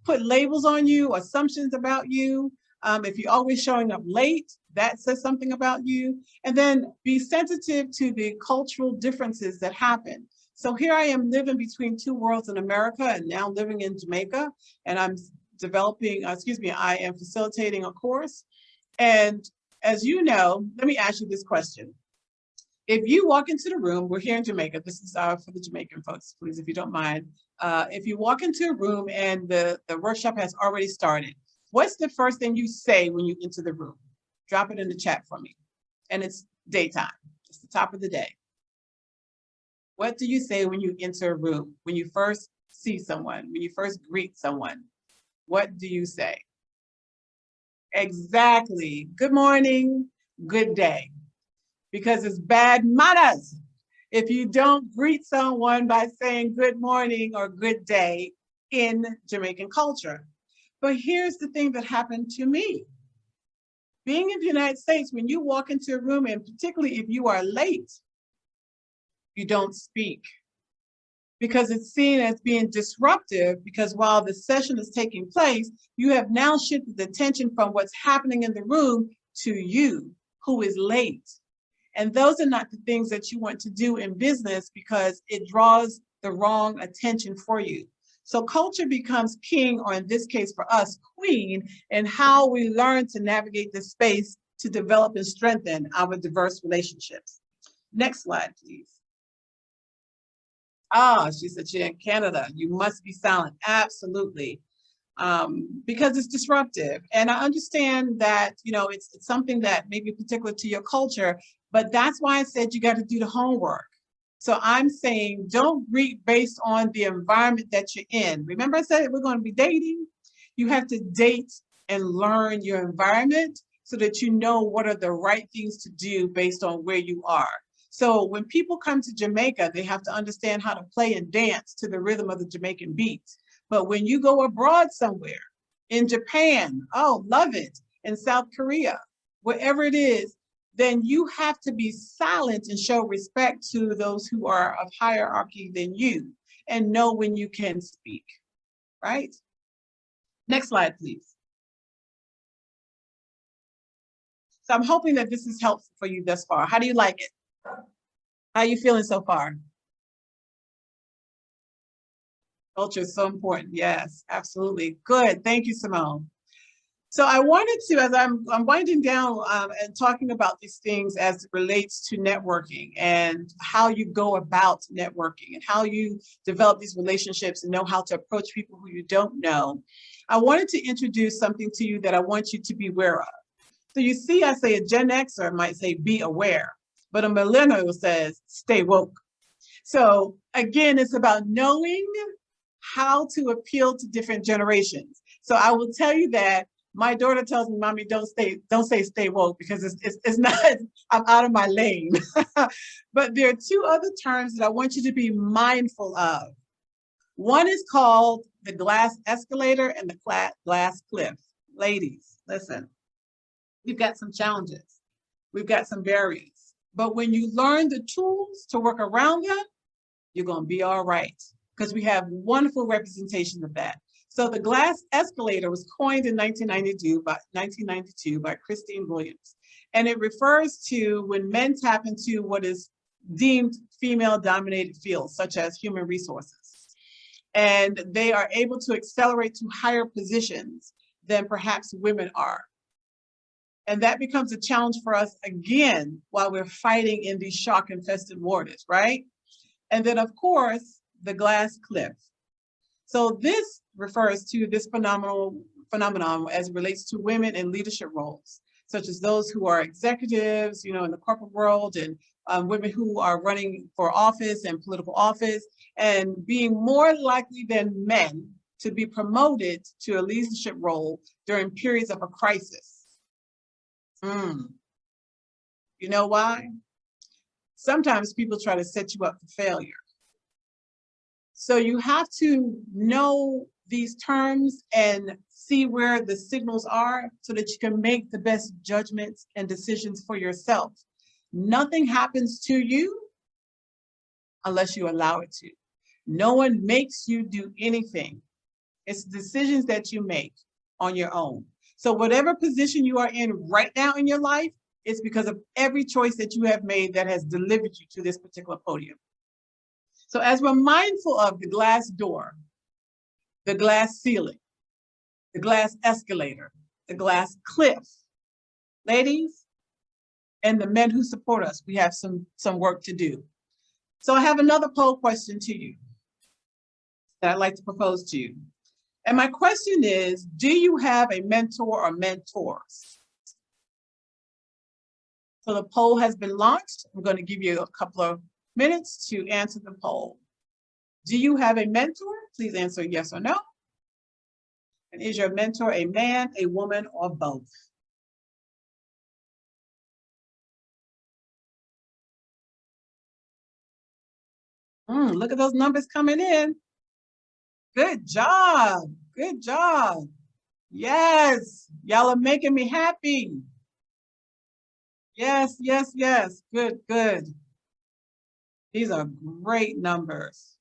put labels on you, assumptions about you. If you're always showing up late, that says something about you. And then be sensitive to the cultural differences that happen. So here I am living between 2 worlds in America and now living in Jamaica, and I'm I am facilitating a course. And as you know, let me ask you this question. If you walk into the room, we're here in Jamaica, this is for the Jamaican folks, please, if you don't mind. If you walk into a room and the workshop has already started, what's the first thing you say when you enter the room? Drop it in the chat for me. And it's daytime, it's the top of the day. What do you say when you enter a room? When you first see someone, when you first greet someone? What do you say? Exactly. Good morning, good day. Because it's bad manners if you don't greet someone by saying good morning or good day in Jamaican culture. But here's the thing that happened to me. Being in the United States, when you walk into a room, and particularly if you are late, you don't speak. Because it's seen as being disruptive, because while the session is taking place, you have now shifted the attention from what's happening in the room to you, who is late. And those are not the things that you want to do in business because it draws the wrong attention for you. So culture becomes king, or in this case for us, queen, in how we learn to navigate this space to develop and strengthen our diverse relationships. Next slide, please. Ah, she said you're in Canada. You must be silent. Absolutely. Because it's disruptive. And I understand that, you know, it's something that may be particular to your culture, but that's why I said you got to do the homework. So I'm saying don't read based on the environment that you're in. Remember I said we're going to be dating? You have to date and learn your environment so that you know what are the right things to do based on where you are. So when people come to Jamaica, they have to understand how to play and dance to the rhythm of the Jamaican beats. But when you go abroad somewhere, in Japan, oh, love it, in South Korea, wherever it is, then you have to be silent and show respect to those who are of hierarchy than you and know when you can speak, right? Next slide, please. So I'm hoping that this is helpful for you thus far. How do you like it? How are you feeling so far? Culture is so important. Yes, absolutely. Good. Thank you, Simone. So I wanted to, as I'm winding down and talking about these things as it relates to networking and how you go about networking and how you develop these relationships and know how to approach people who you don't know, I wanted to introduce something to you that I want you to be aware of. So you see, I say a Gen Xer might say be aware, but a millennial says stay woke. So again, it's about knowing how to appeal to different generations. So I will tell you that my daughter tells me, "Mommy, don't say stay woke because it's not, I'm out of my lane." But there are two other terms that I want you to be mindful of. One is called the glass escalator and the glass cliff. Ladies, listen, we've got some challenges. We've got some barriers. But when you learn the tools to work around them, you're going to be all right because we have wonderful representation of that. So the glass escalator was coined in 1992 by Christine Williams. And it refers to when men tap into what is deemed female-dominated fields, such as human resources. And they are able to accelerate to higher positions than perhaps women are. And that becomes a challenge for us again while we're fighting in these shark-infested waters, right? And then, of course, the glass cliff. So this refers to this phenomenon as it relates to women in leadership roles, such as those who are executives, you know, in the corporate world, and women who are running for office and political office, and being more likely than men to be promoted to a leadership role during periods of a crisis. You know why? Sometimes people try to set you up for failure. So you have to know these terms and see where the signals are so that you can make the best judgments and decisions for yourself. Nothing happens to you unless you allow it to. No one makes you do anything. It's decisions that you make on your own. So whatever position you are in right now in your life, it's because of every choice that you have made that has delivered you to this particular podium. So as we're mindful of the glass door, the glass ceiling, the glass escalator, the glass cliff, ladies, and the men who support us, we have some work to do. So I have another poll question to you that I'd like to propose to you. And my question is, do you have a mentor or mentors? So the poll has been launched. I'm going to give you a couple of minutes to answer the poll. Do you have a mentor? Please answer yes or no. And is your mentor a man, a woman, or both? Look at those numbers coming in. Good job. Good job. Yes, y'all are making me happy. Yes, yes, yes. Good, good. These are great numbers.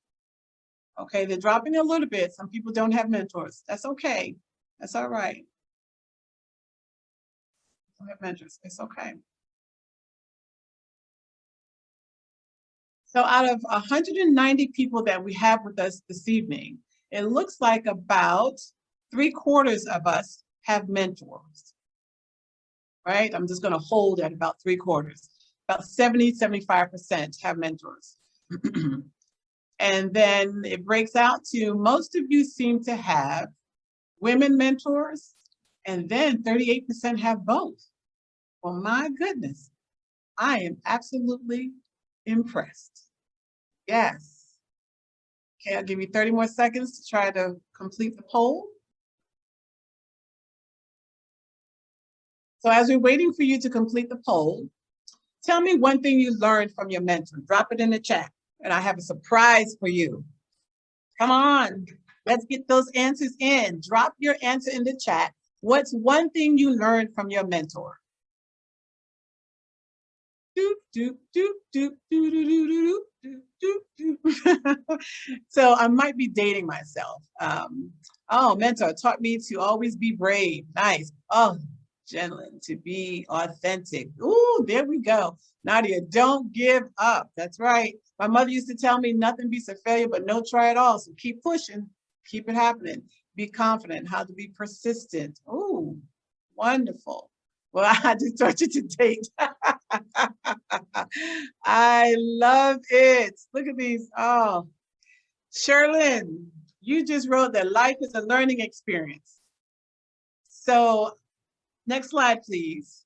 Okay, they're dropping a little bit. Some people don't have mentors. That's okay. That's all right. Don't have mentors. It's okay. So out of 190 people that we have with us this evening, it looks like about 3/4 of us have mentors, right? I'm just going to hold at about 3/4. About 70–75% have mentors. And then it breaks out to most of you seem to have women mentors, and then 38% have both. Well, my goodness, I am absolutely impressed. Yes. Okay, I'll give you 30 more seconds to try to complete the poll. So as we're waiting for you to complete the poll, tell me one thing you learned from your mentor. Drop it in the chat, and I have a surprise for you. Come on, let's get those answers in. Drop your answer in the chat. What's one thing you learned from your mentor? So I might be dating myself. Oh, mentor taught me to always be brave. Nice. Oh, genuine, to be authentic. Ooh, there we go. Nadia, don't give up. That's right. My mother used to tell me nothing beats a failure, but no try at all. So keep pushing, keep it happening. Be confident, how to be persistent. Ooh, wonderful. Well, I just taught you to date. I love it. Look at these. Oh, Sherlyn, you just wrote that life is a learning experience. So next slide, please.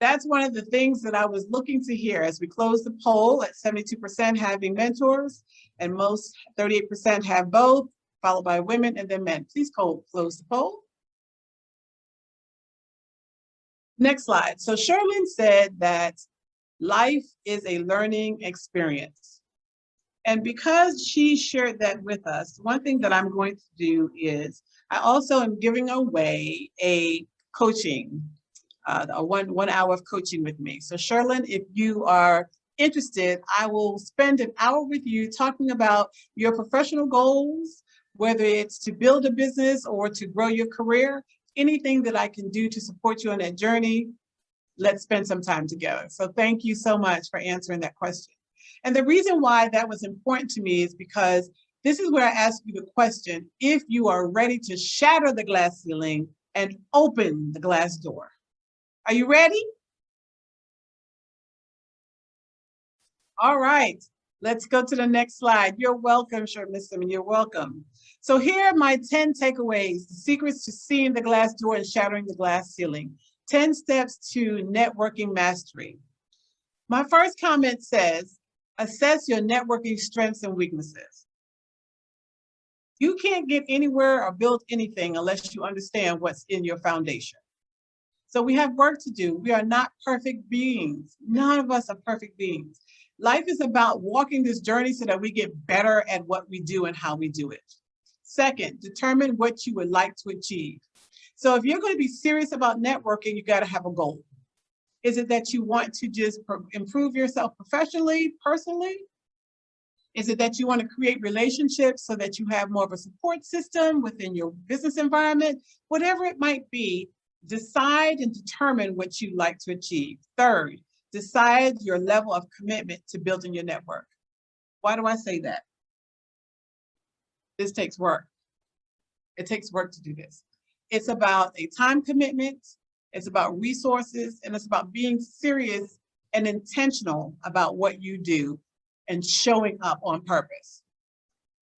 That's one of the things that I was looking to hear as we close the poll at 72% having mentors, and most 38% have both, followed by women and then men. Please close the poll. Next slide. So Sherlyn said that life is a learning experience. And because she shared that with us, one thing that I'm going to do is I also am giving away a coaching, a one hour of coaching with me. So Sherlyn, if you are interested, I will spend an hour with you talking about your professional goals, whether it's to build a business or to grow your career, anything that I can do to support you on that journey. Let's spend some time together. So thank you so much for answering that question. And the reason why that was important to me is because this is where I ask you the question, if you are ready to shatter the glass ceiling and open the glass door. Are you ready? All right, let's go to the next slide. You're welcome, Miss Simon, you're welcome. So here are my 10 takeaways, the secrets to seeing the glass door and shattering the glass ceiling. 10 steps to networking mastery. My first comment says, assess your networking strengths and weaknesses. You can't get anywhere or build anything unless you understand what's in your foundation. So we have work to do. We are not perfect beings. None of us are perfect beings. Life is about walking this journey so that we get better at what we do and how we do it. Second, determine what you would like to achieve. So if you're going to be serious about networking, you got to have a goal. Is it that you want to just improve yourself professionally, personally? Is it that you want to create relationships so that you have more of a support system within your business environment? Whatever it might be, decide and determine what you'd like to achieve. Third, decide your level of commitment to building your network. Why do I say that? This takes work. It takes work to do this. It's about a time commitment, it's about resources, and it's about being serious and intentional about what you do and showing up on purpose.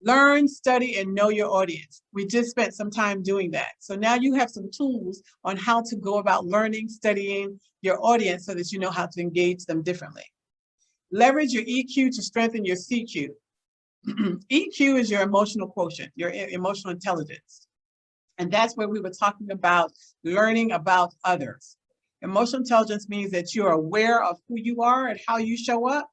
Learn, study, and know your audience. We just spent some time doing that. So now you have some tools on how to go about learning, studying your audience so that you know how to engage them differently. Leverage your EQ to strengthen your CQ. EQ is your emotional quotient, your emotional intelligence. And that's where we were talking about learning about others. Emotional intelligence means that you're aware of who you are and how you show up.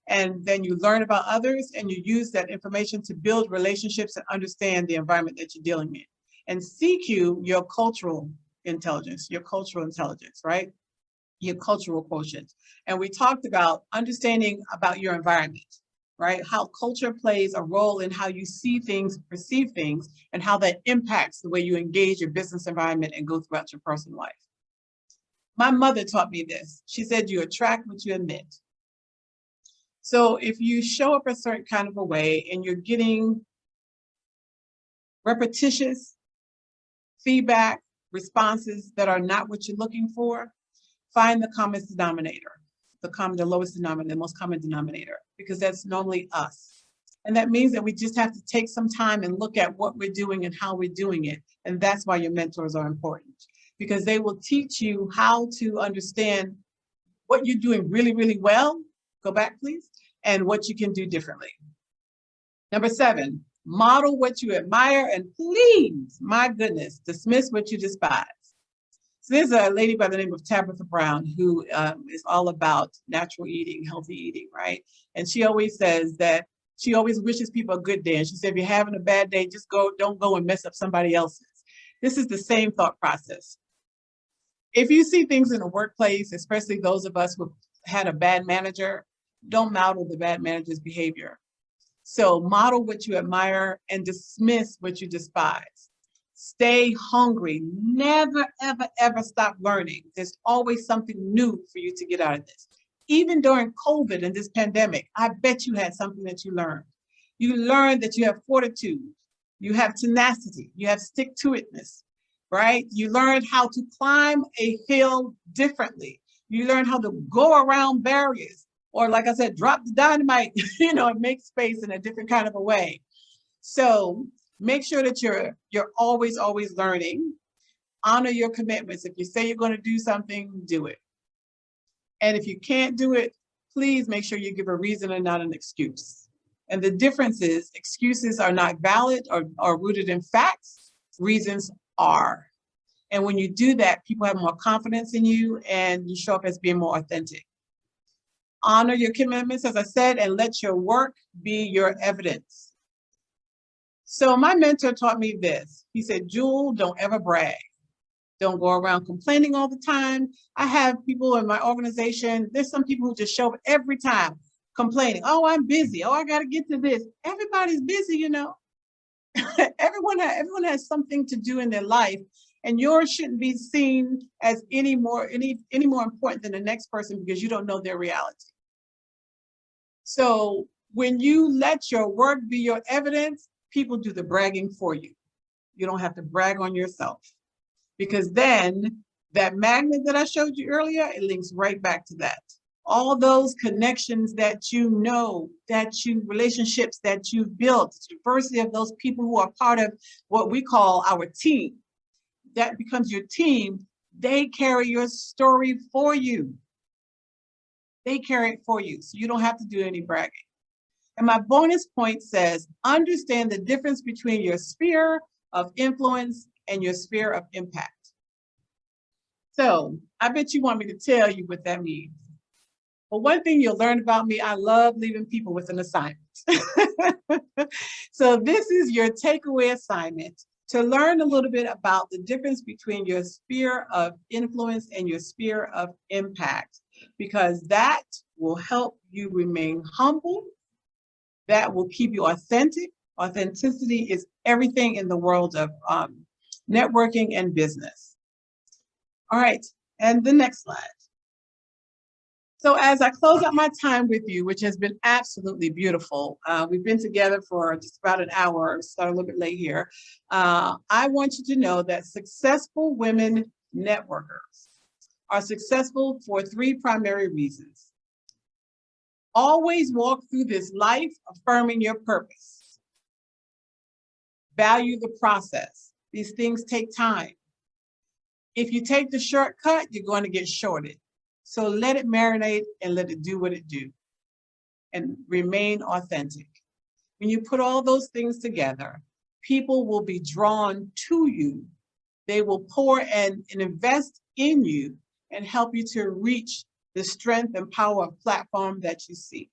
And then you learn about others and you use that information to build relationships and understand the environment that you're dealing in. And CQ, your cultural intelligence, right? Your cultural quotient. And we talked about understanding about your environment, right? How culture plays a role in how you see things, perceive things, and how that impacts the way you engage your business environment and go throughout your personal life. My mother taught me this. She said, you attract what you emit. So if you show up a certain kind of a way and you're getting repetitious feedback, responses that are not what you're looking for, find the common denominator, the lowest denominator, the most common denominator, because that's normally us. And that means that we just have to take some time and look at what we're doing and how we're doing it. And that's why your mentors are important, because they will teach you how to understand what you're doing really, really well. Go back, please. And what you can do differently. Number 7, model what you admire, and please, my goodness, dismiss what you despise. So there's a lady by the name of Tabitha Brown who is all about natural eating, healthy eating, right? And she always says that she always wishes people a good day. And she said, if you're having a bad day, just don't go and mess up somebody else's. This is the same thought process. If you see things in the workplace, especially those of us who had a bad manager, don't model the bad manager's behavior. So model what you admire and dismiss what you despise. Stay hungry. Never, ever, ever stop learning. There's always something new for you to get out of this. Even during COVID and this pandemic, I bet you had something that you learned. You learned that you have fortitude, you have tenacity, you have stick-to-itness, right? You learned how to climb a hill differently. You learned how to go around barriers, or like I said, drop the dynamite, and make space in a different kind of a way. So make sure that you're always learning. Honor your commitments. If you say you're going to do something, do it. And if you can't do it, please make sure you give a reason and not an excuse. And the difference is excuses are not valid or rooted in facts. Reasons are. And when you do that, people have more confidence in you and you show up as being more authentic. Honor your commitments, as I said, and let your work be your evidence. So my mentor taught me this. He said, Jewel, don't ever brag. Don't go around complaining all the time. I have people in my organization, there's some people who just show up every time complaining. Oh, I'm busy. Oh, I got to get to this. Everybody's busy, everyone has something to do in their life, and yours shouldn't be seen as any more important than the next person because you don't know their reality. So when you let your work be your evidence, people do the bragging for you. You don't have to brag on yourself, because then that magnet that I showed you earlier, it links right back to that. All those connections relationships that you've built, the diversity of those people who are part of what we call our team, that becomes your team. They carry your story for you. They carry it for you, so you don't have to do any bragging. And my bonus point says, understand the difference between your sphere of influence and your sphere of impact. So I bet you want me to tell you what that means. But one thing you'll learn about me, I love leaving people with an assignment. So this is your takeaway assignment, to learn a little bit about the difference between your sphere of influence and your sphere of impact, because that will help you remain humble. That will keep you authentic. Authenticity is everything in the world of networking and business. All right, and the next slide. So as I close out my time with you, which has been absolutely beautiful, we've been together for just about an hour, started a little bit late here. I want you to know that successful women networkers are successful for 3 primary reasons. Always walk through this life affirming your purpose. Value the process. These things take time. If you take the shortcut, you're going to get shorted. So let it marinate and let it do what it do, and remain authentic. When you put all those things together, people will be drawn to you. They will pour and invest in you and help you to reach the strength and power of platform that you seek.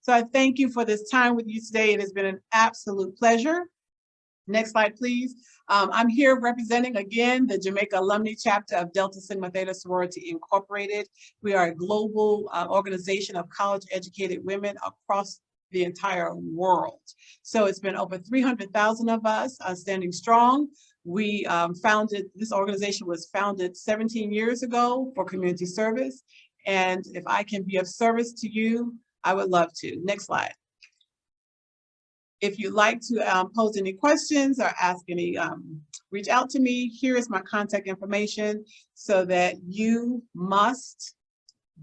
So I thank you for this time with you today. It has been an absolute pleasure. Next slide, please. I'm here representing again the Jamaica Alumni Chapter of Delta Sigma Theta Sorority Incorporated. We are a global organization of college-educated women across the entire world. So it's been over 300,000 of us standing strong. We this organization was founded 17 years ago for community service. And if I can be of service to you, I would love to. Next slide. If you'd like to pose any questions or ask any, reach out to me. Here is my contact information so that you must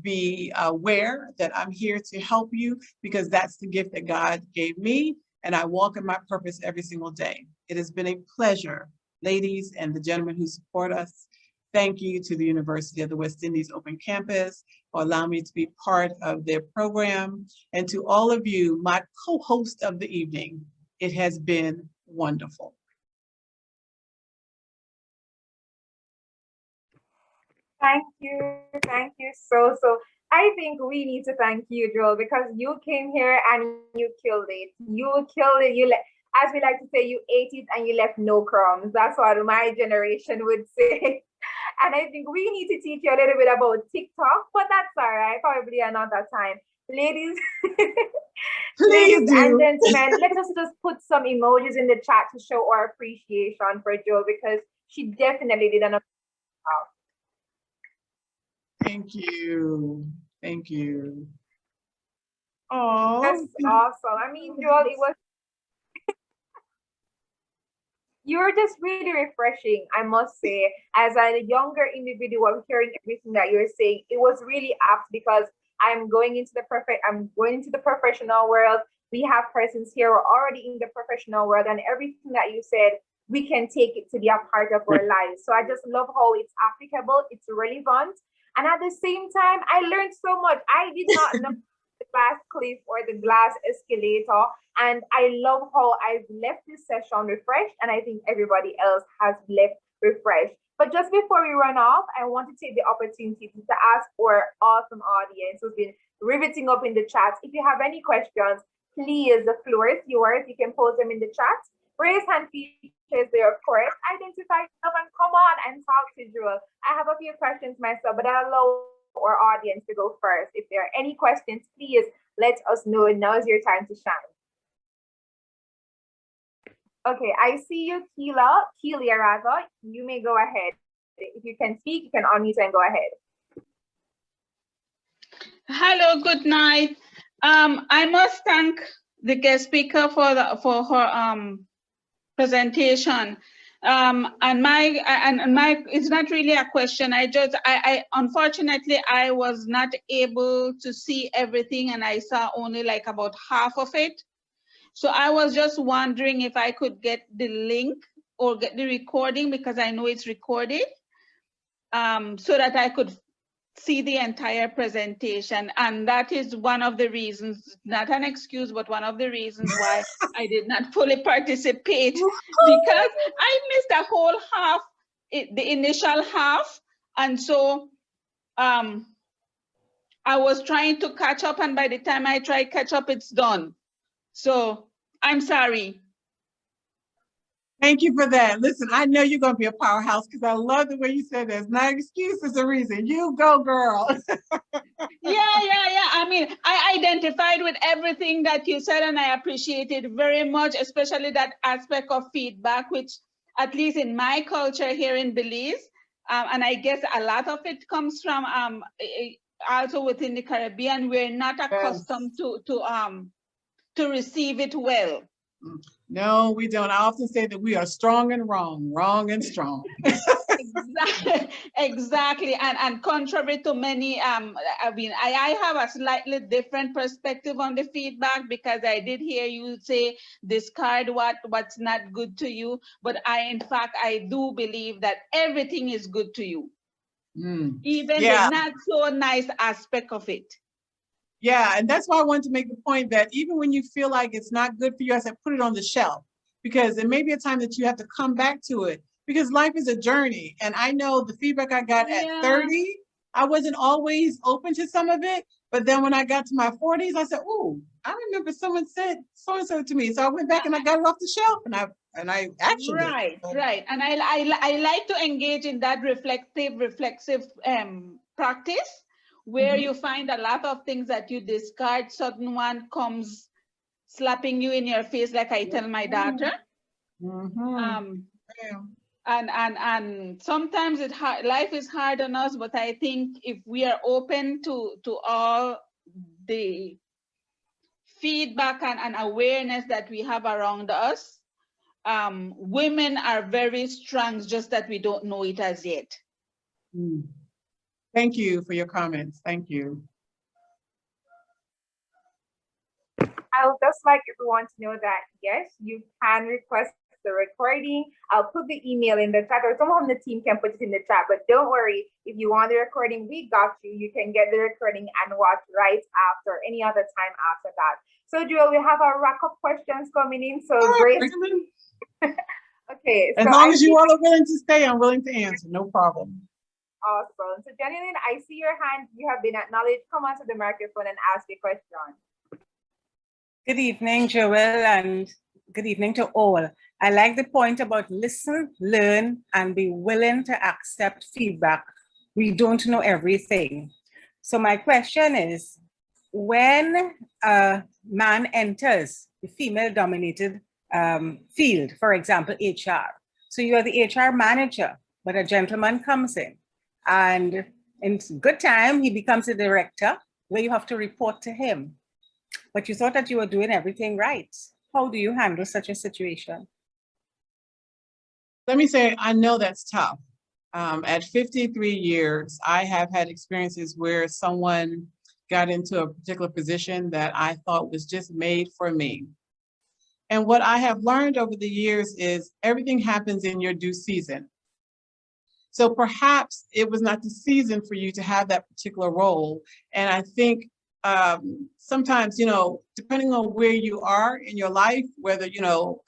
be aware that I'm here to help you, because that's the gift that God gave me, and I walk in my purpose every single day. It has been a pleasure, ladies and the gentlemen who support us. Thank you to the University of the West Indies Open Campus for allowing me to be part of their program. And to all of you, my co-host of the evening, it has been wonderful. Thank you. Thank you so. I think we need to thank you, Joel, because you came here and you killed it. You killed it. As we like to say, you ate it and you left no crumbs. That's what my generation would say. And I think we need to teach you a little bit about TikTok, but that's all right. Probably another time. Ladies, ladies and gentlemen, let us just put some emojis in the chat to show our appreciation for Jo, because she definitely did an amazing job. Thank you. Thank you. Oh, that's awesome. I mean, Joel, you were just really refreshing, I must say. As a younger individual hearing everything that you're saying, it was really apt, because I'm going into the professional world. We have persons here who are already in the professional world, and everything that you said, we can take it to be a part of our lives. So I just love how it's applicable, it's relevant. And at the same time, I learned so much. I did not know the glass cliff or the glass escalator. And I love how I've left this session refreshed, and I think everybody else has left refreshed. But just before we run off, I want to take the opportunity to ask our awesome audience who's been riveting up in the chat. If you have any questions, please, the floor is yours. You can post them in the chat. Raise hand features there, of course. Identify yourself and come on and talk to Jewel. I have a few questions myself, but I'll allow our audience to go first. If there are any questions, please let us know. Now is your time to shine. Okay, I see you, Kelia rather. You may go ahead. If you can speak, you can unmute and go ahead. Hello, good night. I must thank the guest speaker for her presentation. And my it's not really a question. I unfortunately I was not able to see everything, and I saw only like about half of it. So I was just wondering if I could get the link or get the recording, because I know it's recorded, so that I could see the entire presentation. And that is one of the reasons, not an excuse, but one of the reasons why I did not fully participate, because I missed a whole half, the initial half. And so I was trying to catch up, and by the time I try catch up, it's done. So I'm sorry. Thank you for that. Listen, I know you're going to be a powerhouse, because I love the way you said that. It's not an excuse, it's a reason. You go, girl. Yeah. I mean, I identified with everything that you said, and I appreciate it very much, especially that aspect of feedback, which at least in my culture here in Belize, and I guess a lot of it comes from also within the Caribbean, we're not accustomed to receive it well. No, we don't. I often say that we are strong and wrong and strong. Exactly. And contrary to many, I mean, I have a slightly different perspective on the feedback, because I did hear you say discard what's not good to you. But in fact, I do believe that everything is good to you. Even the not so nice aspect of it. Yeah, and that's why I wanted to make the point that even when you feel like it's not good for you, I said put it on the shelf, because there may be a time that you have to come back to it, because life is a journey. And I know the feedback I got at 30, I wasn't always open to some of it. But then when I got to my 40s, I said, "Ooh, I remember someone said so-and-so to me." So I went back and I got it off the shelf, and I actioned it. Right. And I like to engage in that reflexive practice, where you find a lot of things that you discard, sudden one comes slapping you in your face, like I tell my daughter. And sometimes life is hard on us, but I think if we are open to all the feedback and awareness that we have around us, women are very strong, just that we don't know it as yet. Thank you for your comments. Thank you. I would just like everyone to know that, yes, you can request the recording. I'll put the email in the chat, or someone on the team can put it in the chat, but don't worry, if you want the recording, we got you. You can get the recording and watch right after, any other time after that. So Joel, we have our wrap-up questions coming in, so Grace. Okay. As long as you all are willing to stay, I'm willing to answer, no problem. Awesome. So Janine, I see your hand. You have been acknowledged. Come onto the microphone and ask your question. Good evening, Joel, and good evening to all. I like the point about listen, learn, and be willing to accept feedback. We don't know everything. So my question is, when a man enters the female-dominated field, for example, HR, so you are the HR manager, but a gentleman comes in, and in good time, he becomes a director where you have to report to him. But you thought that you were doing everything right. How do you handle such a situation? Let me say, I know that's tough. At 53 years, I have had experiences where someone got into a particular position that I thought was just made for me. And what I have learned over the years is everything happens in your due season. So perhaps it was not the season for you to have that particular role. And I think sometimes, you know, depending on where you are in your life, whether, you know,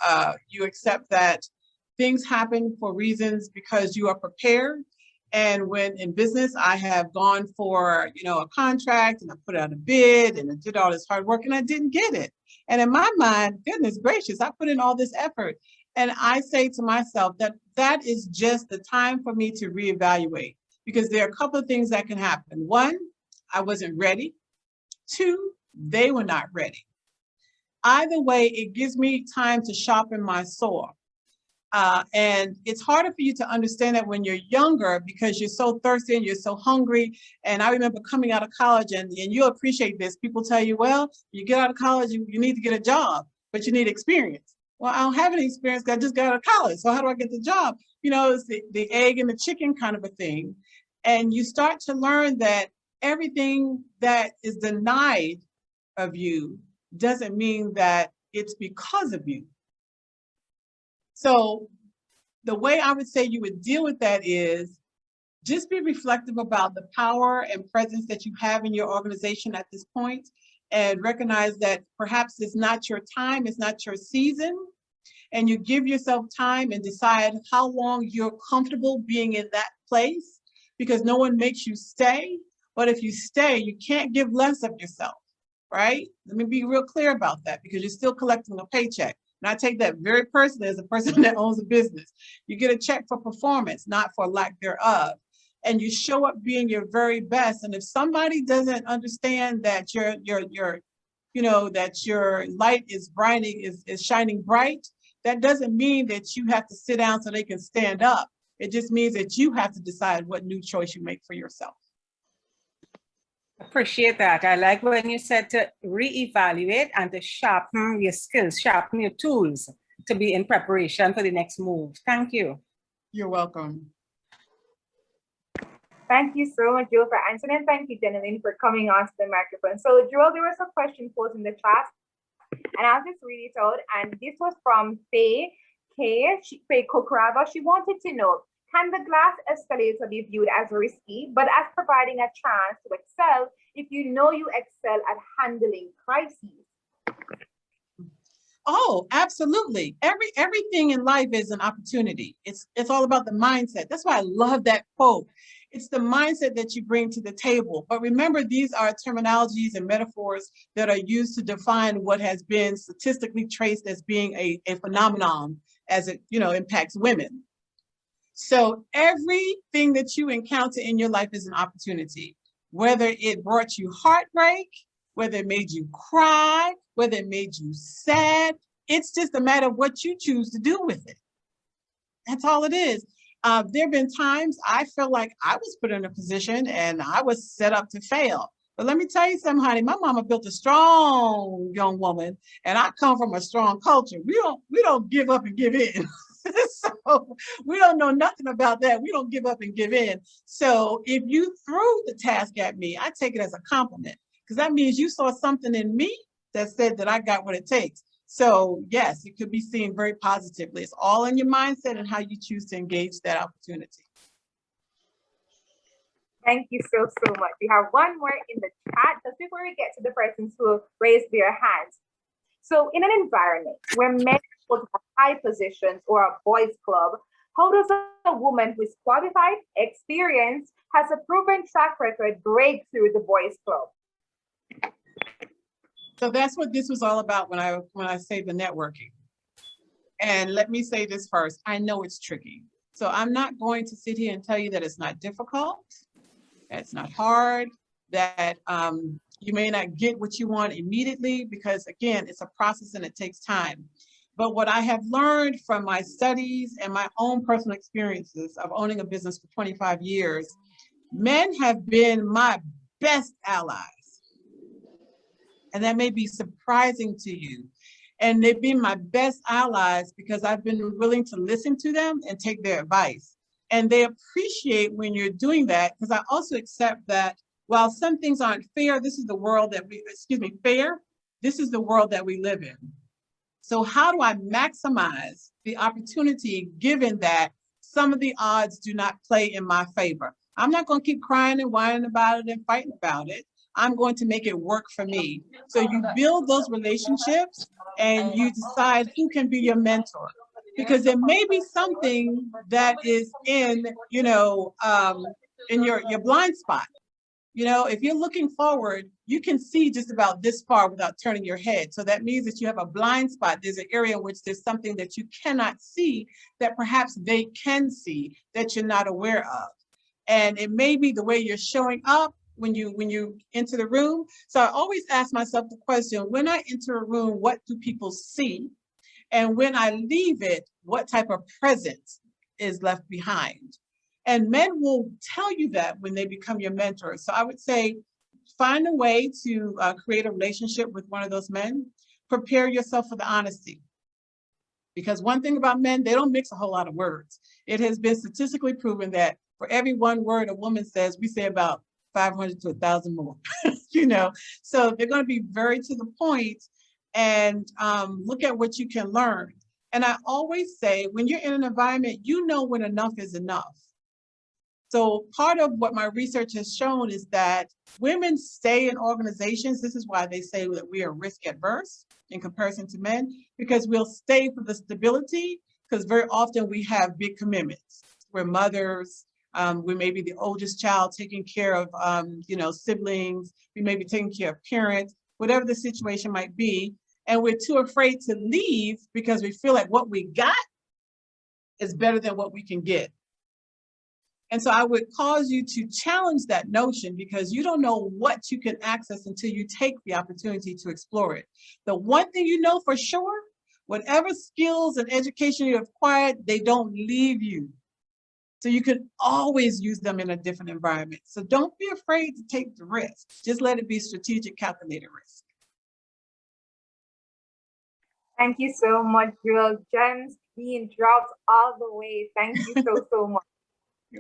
you accept that things happen for reasons because you are prepared. And when in business, I have gone for, you know, a contract and I put out a bid and I did all this hard work and I didn't get it. And in my mind, goodness gracious, I put in all this effort. And I say to myself that that is just the time for me to reevaluate, because there are a couple of things that can happen. One, I wasn't ready. Two, they were not ready. Either way, it gives me time to sharpen my saw. And it's harder for you to understand that when you're younger because you're so thirsty and you're so hungry. And I remember coming out of college, and you'll appreciate this. People tell you, well, you get out of college, you need to get a job, but you need experience. Well, I don't have any experience because I just got out of college. So how do I get the job? You know, it's the egg and the chicken kind of a thing. And you start to learn that everything that is denied of you doesn't mean that it's because of you. So the way I would say you would deal with that is just be reflective about the power and presence that you have in your organization at this point, and recognize that perhaps it's not your time, it's not your season, and you give yourself time and decide how long you're comfortable being in that place, because no one makes you stay. But if you stay, you can't give less of yourself, right? Let me be real clear about that, because you're still collecting a paycheck. And I take that very personally as a person that owns a business. You get a check for performance, not for lack thereof. And you show up being your very best. And if somebody doesn't understand that that your light is shining bright, that doesn't mean that you have to sit down so they can stand up. It just means that you have to decide what new choice you make for yourself. Appreciate that. I like when you said to reevaluate and to sharpen your skills, sharpen your tools to be in preparation for the next move. Thank you. You're welcome. Thank you so much, Joel, for answering, and thank you, Jenilyn, for coming onto the microphone. So, Joel, there was a question posed in the chat, and I'll just read it out. And this was from Faye Kokrava. She wanted to know, can the glass escalator be viewed as risky, but as providing a chance to excel if you know you excel at handling crises? Oh, absolutely. Everything in life is an opportunity. It's all about the mindset. That's why I love that quote. It's the mindset that you bring to the table. But remember, these are terminologies and metaphors that are used to define what has been statistically traced as being a phenomenon as it impacts women. So everything that you encounter in your life is an opportunity, whether it brought you heartbreak, whether it made you cry, whether it made you sad. It's just a matter of what you choose to do with it. That's all it is. There have been times I felt like I was put in a position and I was set up to fail. But let me tell you something, honey. My mama built a strong young woman, and I come from a strong culture. We don't give up and give in. So we don't know nothing about that. We don't give up and give in. So if you threw the task at me, I take it as a compliment, because that means you saw something in me that said that I got what it takes. So yes, it could be seen very positively. It's all in your mindset and how you choose to engage that opportunity. Thank you so much. We have one more in the chat just before we get to the persons who raised their hands. So in an environment where men hold high positions or a boys club, how does a woman who is qualified, experienced, has a proven track record break through the boys club? So that's what this was all about when I say the networking. And let me say this first, I know it's tricky. So I'm not going to sit here and tell you that it's not difficult, that it's not hard, that you may not get what you want immediately, because again, it's a process and it takes time. But what I have learned from my studies and my own personal experiences of owning a business for 25 years, men have been my best allies. And that may be surprising to you. And they've been my best allies because I've been willing to listen to them and take their advice. And they appreciate when you're doing that, because I also accept that while some things aren't fair, this is the world that this is the world that we live in. So how do I maximize the opportunity given that some of the odds do not play in my favor? I'm not going to keep crying and whining about it and fighting about it. I'm going to make it work for me. So you build those relationships and you decide who can be your mentor. Because there may be something that is in, in your blind spot. If you're looking forward, you can see just about this far without turning your head. So that means that you have a blind spot. There's an area in which there's something that you cannot see that perhaps they can see that you're not aware of. And it may be the way you're showing up when you enter the room. So I always ask myself the question, when I enter a room, what do people see? And when I leave it, what type of presence is left behind? And men will tell you that when they become your mentor. So I would say, find a way to create a relationship with one of those men. Prepare yourself for the honesty. Because one thing about men, they don't mix a whole lot of words. It has been statistically proven that for every one word a woman says, we say about 500 to 1,000 more, So they're going to be very to the point and look at what you can learn. And I always say, when you're in an environment, you know when enough is enough. So part of what my research has shown is that women stay in organizations. This is why they say that we are risk adverse in comparison to men, because we'll stay for the stability, because very often we have big commitments. We're mothers. We may be the oldest child taking care of, siblings. We may be taking care of parents, whatever the situation might be. And we're too afraid to leave because we feel like what we got is better than what we can get. And so I would cause you to challenge that notion, because you don't know what you can access until you take the opportunity to explore it. The one thing you know for sure, whatever skills and education you have acquired, they don't leave you. So you can always use them in a different environment. So don't be afraid to take the risk. Just let it be strategic, calculated risk. Thank you so much, Jewel. Gems being dropped all the way. Thank you so much.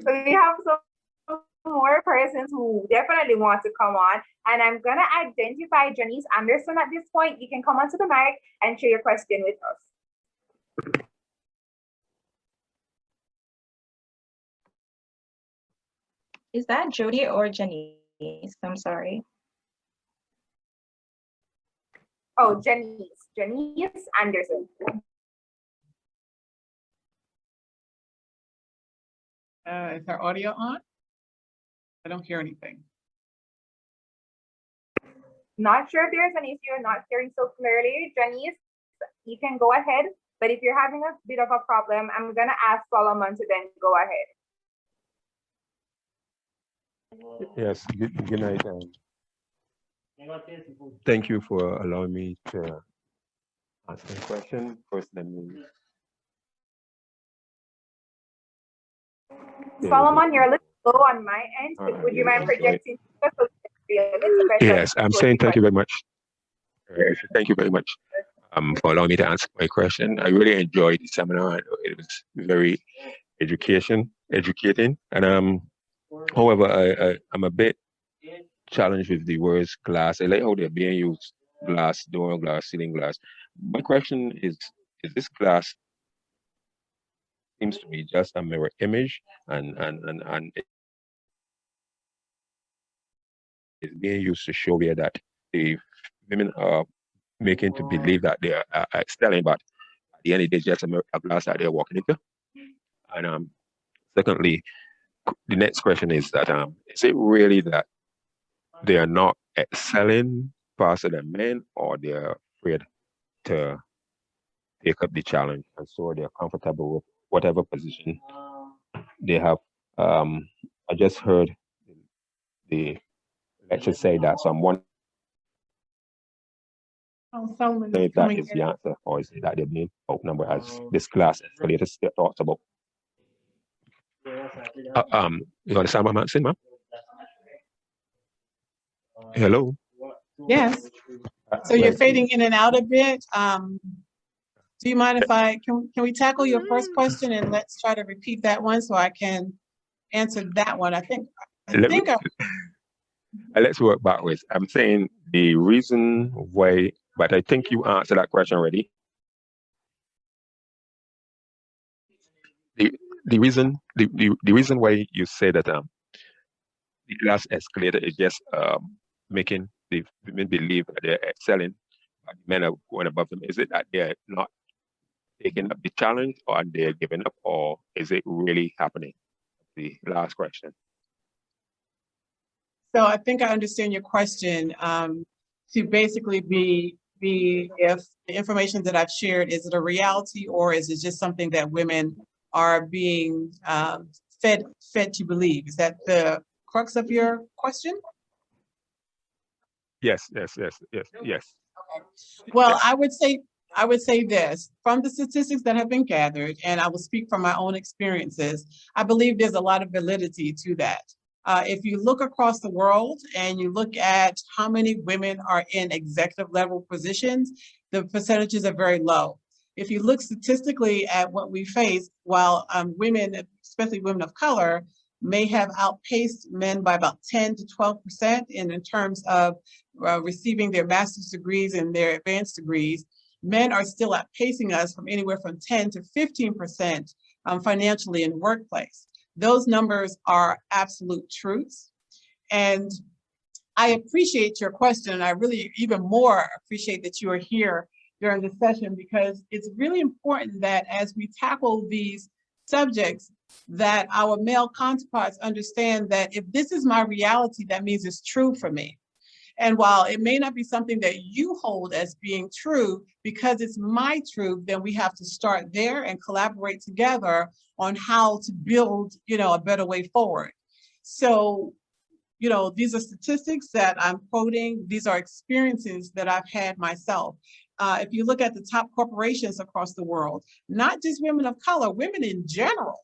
So we have some more persons who definitely want to come on, and I'm going to identify Janice Anderson at this point. You can come onto the mic and share your question with us. Is that Jody or Janice? I'm sorry. Oh, Janice Anderson. Is her audio on? I don't hear anything. Not sure if there's an issue, not hearing so clearly. Janice, you can go ahead, but if you're having a bit of a problem, I'm gonna ask Solomon to then go ahead. Yes, good night. Thank you for allowing me to ask a question. First, let me. Solomon, you're a little low on my end. Would you mind projecting a little next question. Yes, I'm saying thank you very much. Thank you very much for allowing me to answer my question. I really enjoyed the seminar. It was very educating. And however, I'm a bit challenged with the words glass. I like how they're being used: glass door, glass ceiling, glass. My question is this glass seems to be just a mirror image, and it's being used to show here that the women are making to believe that they are excelling, but at the end of the day, it's just a glass that they're walking into. And secondly, the next question is it really that they are not excelling faster than men, or they're afraid to take up the challenge, and so they're comfortable with whatever position they have? I just heard the lecture say that, so I'm wondering Oh, Solomon is if that coming is in. the answer, or is it that they're being outnumbered as this class escalator talks about? You understand what I'm saying, ma'am? Hello? Yes. So you're fading in and out a bit. Do you mind if can we tackle your first question and let's try to repeat that one so I can answer that one? I think let's work backwards. I'm saying the reason why, but I think you answered that question already. The reason why you say that the glass escalator is just making the women believe that they're excelling, but men are going above them. Is it that they're not taking up the challenge, or they're giving up, or is it really happening? The last question. So I think I understand your question to basically be if the information that I've shared, is it a reality, or is it just something that women are being fed to believe? Is that the crux of your question? Yes. Okay. Well, I would say this, from the statistics that have been gathered, and I will speak from my own experiences, I believe there's a lot of validity to that. If you look across the world and you look at how many women are in executive level positions, the percentages are very low. If you look statistically at what we face, while women, especially women of color, may have outpaced men by about 10 to 12% in terms of receiving their master's degrees and their advanced degrees, men are still outpacing us from anywhere from 10 to 15% financially in the workplace. Those numbers are absolute truths. And I appreciate your question. And I really even more appreciate that you are here during this session, because it's really important that as we tackle these subjects, that our male counterparts understand that if this is my reality, that means it's true for me. And while it may not be something that you hold as being true, because it's my truth, then we have to start there and collaborate together on how to build, a better way forward. So, these are statistics that I'm quoting. These are experiences that I've had myself. If you look at the top corporations across the world, not just women of color, women in general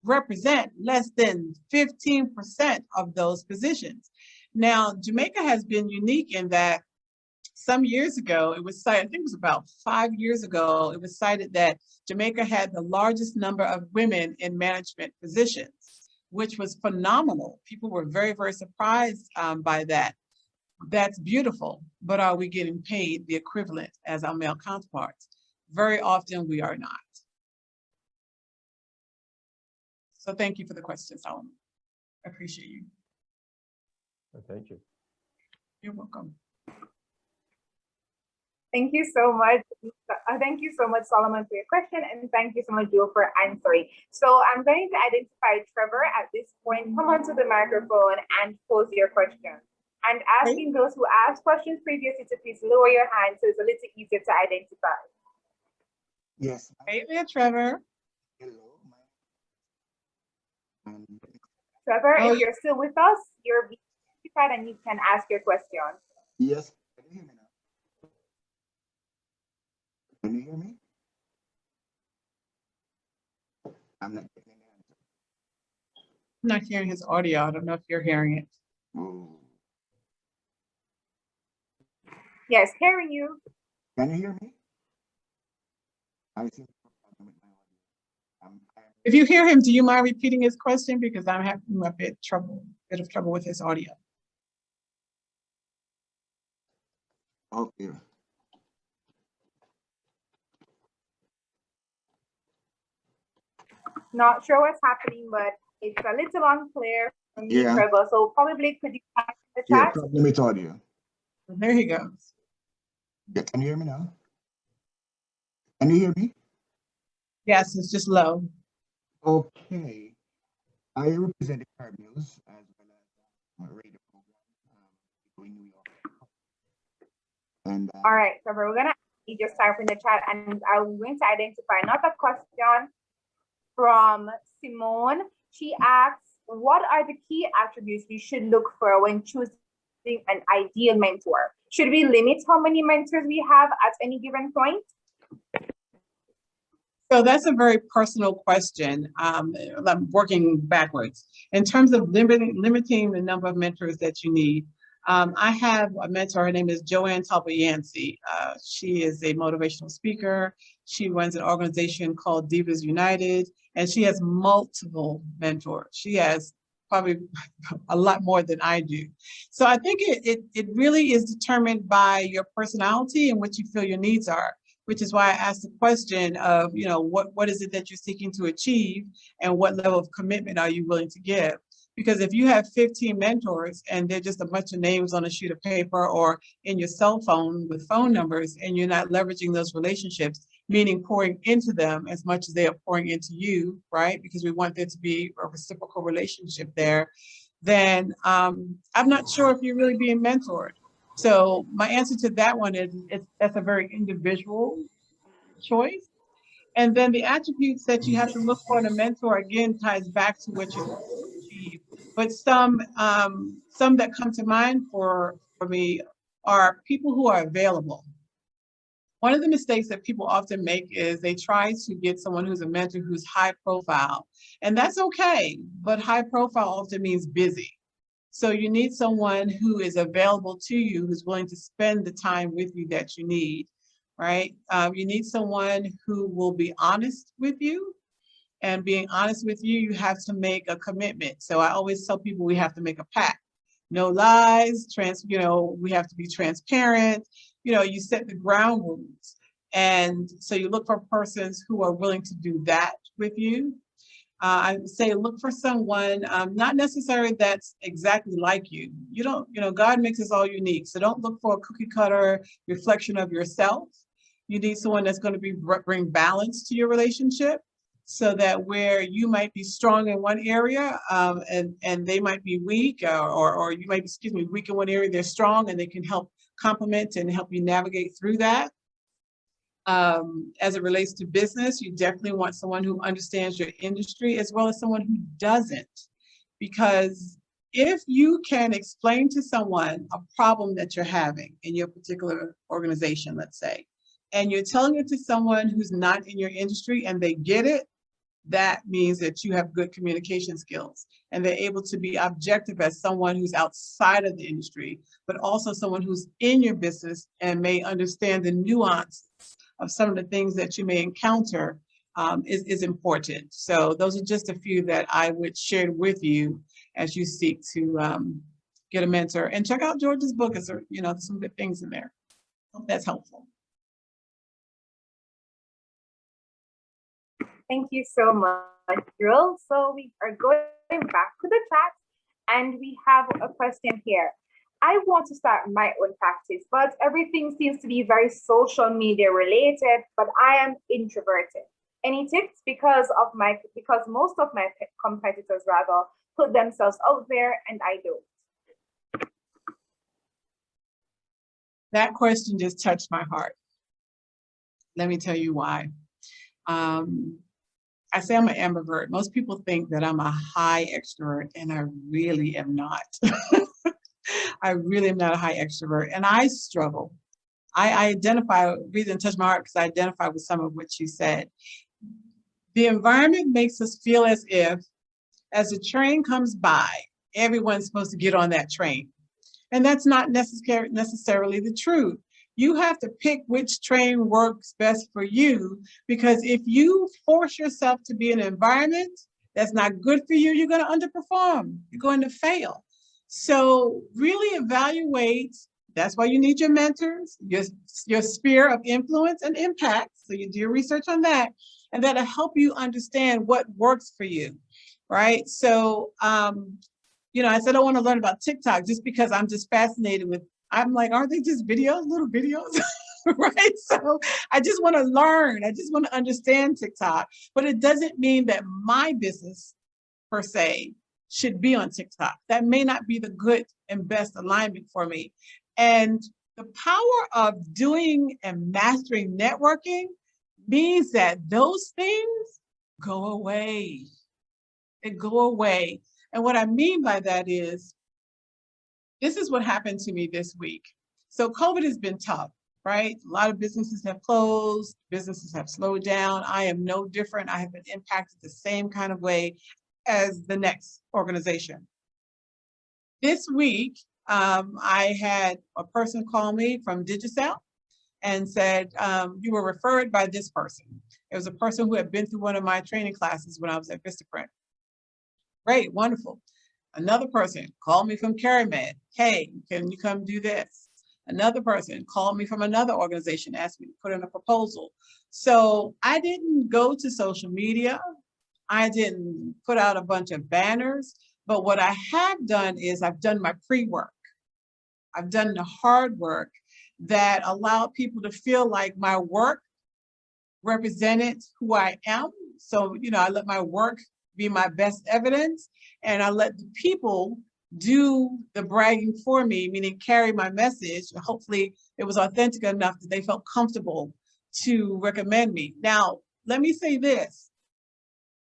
represent less than 15% of those positions. Now, Jamaica has been unique in that some years ago, it was cited, I think it was about 5 years ago, it was cited that Jamaica had the largest number of women in management positions, which was phenomenal. People were very, very surprised by that. That's beautiful, but are we getting paid the equivalent as our male counterparts? Very often we are not. So thank you for the question, Solomon. I appreciate you. Thank you. You're welcome. Thank you so much. Thank you so much, Solomon, for your question, and thank you so much, Joe, for answering. So I'm going to identify Trevor at this point. Come onto the microphone and pose your question. And asking those who asked questions previously to please lower your hand so it's a little easier to identify. Yes. Hey there, Trevor. Hello. Trevor, if you're still with us, you're being identified and you can ask your question. Yes. Can you hear me now? Can you hear me? I'm not getting an answer. I'm not hearing his audio. I don't know if you're hearing it. Oh. Yes, hearing you. Can you hear me? I think with my audio. If you hear him, do you mind repeating his question? Because I'm having a bit of trouble with his audio. Okay. Not sure what's happening, but it's a little unclear from me, Yeah. Trevor. So probably could you type in the Yeah, chat? problem with audio. There he goes. Yeah, can you hear me now? Can you hear me? Yes, it's just low. Okay. I represent the Carib News as well as a radio program in New York. And All right, Trevor, we're gonna just type in the chat, and I'm going to identify another question from Simone. She asks, what are the key attributes we should look for when choosing an ideal mentor? Should we limit how many mentors we have at any given point? So that's a very personal question. I'm working backwards. In terms of limiting the number of mentors that you need, I have a mentor, her name is Joanne Talbot-Yancey. She is a motivational speaker. She runs an organization called Divas United, and she has multiple mentors. She has probably a lot more than I do. So I think it really is determined by your personality and what you feel your needs are, which is why I asked the question of, what is it that you're seeking to achieve and what level of commitment are you willing to give? Because if you have 15 mentors and they're just a bunch of names on a sheet of paper or in your cell phone with phone numbers, and you're not leveraging those relationships, meaning pouring into them as much as they are pouring into you, right? Because we want there to be a reciprocal relationship there, then I'm not sure if you're really being mentored. So my answer to that one is that's a very individual choice. And then the attributes that you have to look for in a mentor, again, ties back to what you're supposed to achieve. But some that come to mind for me are people who are available. One of the mistakes that people often make is they try to get someone who's a mentor who's high profile. And that's okay, but high profile often means busy. So you need someone who is available to you, who's willing to spend the time with you that you need, right? You need someone who will be honest with you. And being honest with you, you have to make a commitment. So I always tell people we have to make a pact. No lies, we have to be transparent. You set the ground rules. And so you look for persons who are willing to do that with you. I would say look for someone, not necessarily that's exactly like you. God makes us all unique. So don't look for a cookie cutter reflection of yourself. You need someone that's going to bring balance to your relationship, so that where you might be strong in one area and they might be weak, or you might be, weak in one area, they're strong, and they can help complement and help you navigate through that. As it relates to business, you definitely want someone who understands your industry as well as someone who doesn't. Because if you can explain to someone a problem that you're having in your particular organization, let's say, and you're telling it to someone who's not in your industry and they get it, that means that you have good communication skills and they're able to be objective as someone who's outside of the industry, but also someone who's in your business and may understand the nuance of some of the things that you may encounter is important. So those are just a few that I would share with you as you seek to get a mentor. And check out George's book. There's some good things in there. Hope that's helpful. Thank you so much, Drill. So we are going back to the chat, and we have a question here. I want to start my own practice, but everything seems to be very social media related, but I am introverted. Any tips? Because most of my competitors rather put themselves out there and I don't. That question just touched my heart. Let me tell you why. I say I'm an ambivert. Most people think that I'm a high extrovert, and I really am not. I really am not a high extrovert, and I struggle. I identify, reason touch my heart, because I identify with some of what you said. The environment makes us feel as if, as a train comes by, everyone's supposed to get on that train. And that's not necessarily the truth. You have to pick which train works best for you, because if you force yourself to be in an environment that's not good for you, you're going to underperform. You're going to fail. So really evaluate. That's why you need your mentors, your sphere of influence and impact. So you do your research on that, and that'll help you understand what works for you, right? So, you know, I said I want to learn about TikTok just because I'm just fascinated with, I'm like, aren't they just videos, little videos? Right? So I just want to learn. I just want to understand TikTok, but it doesn't mean that my business per se should be on TikTok. That may not be the good and best alignment for me. And the power of doing and mastering networking means that those things go away. They go away. And what I mean by that is, this is what happened to me this week. So COVID has been tough, right? A lot of businesses have closed, businesses have slowed down. I am no different. I have been impacted the same kind of way as the next organization. This week, I had a person call me from Digicel and said, you were referred by this person. It was a person who had been through one of my training classes when I was at Vistaprint. Great, wonderful. Another person called me from CareMed. Hey, can you come do this? Another person called me from another organization, asked me to put in a proposal. So I didn't go to social media. I didn't put out a bunch of banners, but what I have done is I've done my pre-work. I've done the hard work that allowed people to feel like my work represented who I am. So, you know, I let my work be my best evidence, and I let the people do the bragging for me, meaning carry my message. Hopefully it was authentic enough that they felt comfortable to recommend me. Now, let me say this.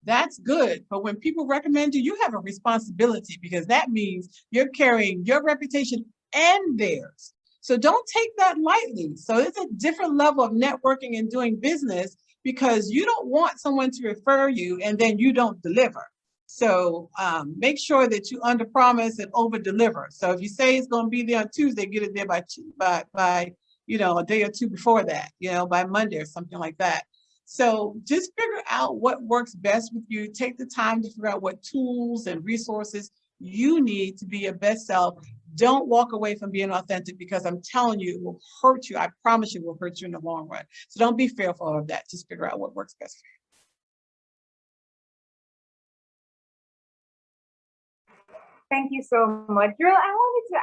That's good, but when people recommend you, you have a responsibility, because that means you're carrying your reputation and theirs. So don't take that lightly. So it's a different level of networking and doing business, because you don't want someone to refer you and then you don't deliver. So make sure that you under promise and over deliver. So if you say it's going to be there on Tuesday, get it there by you know, a day or two before that, you know, by Monday or something like that. So just figure out what works best with you. Take the time to figure out what tools and resources you need to be your best self. Don't walk away from being authentic, because I'm telling you, it will hurt you. I promise you it will hurt you in the long run. So don't be fearful of that. Just figure out what works best for you. Thank you so much. Girl, I wanted to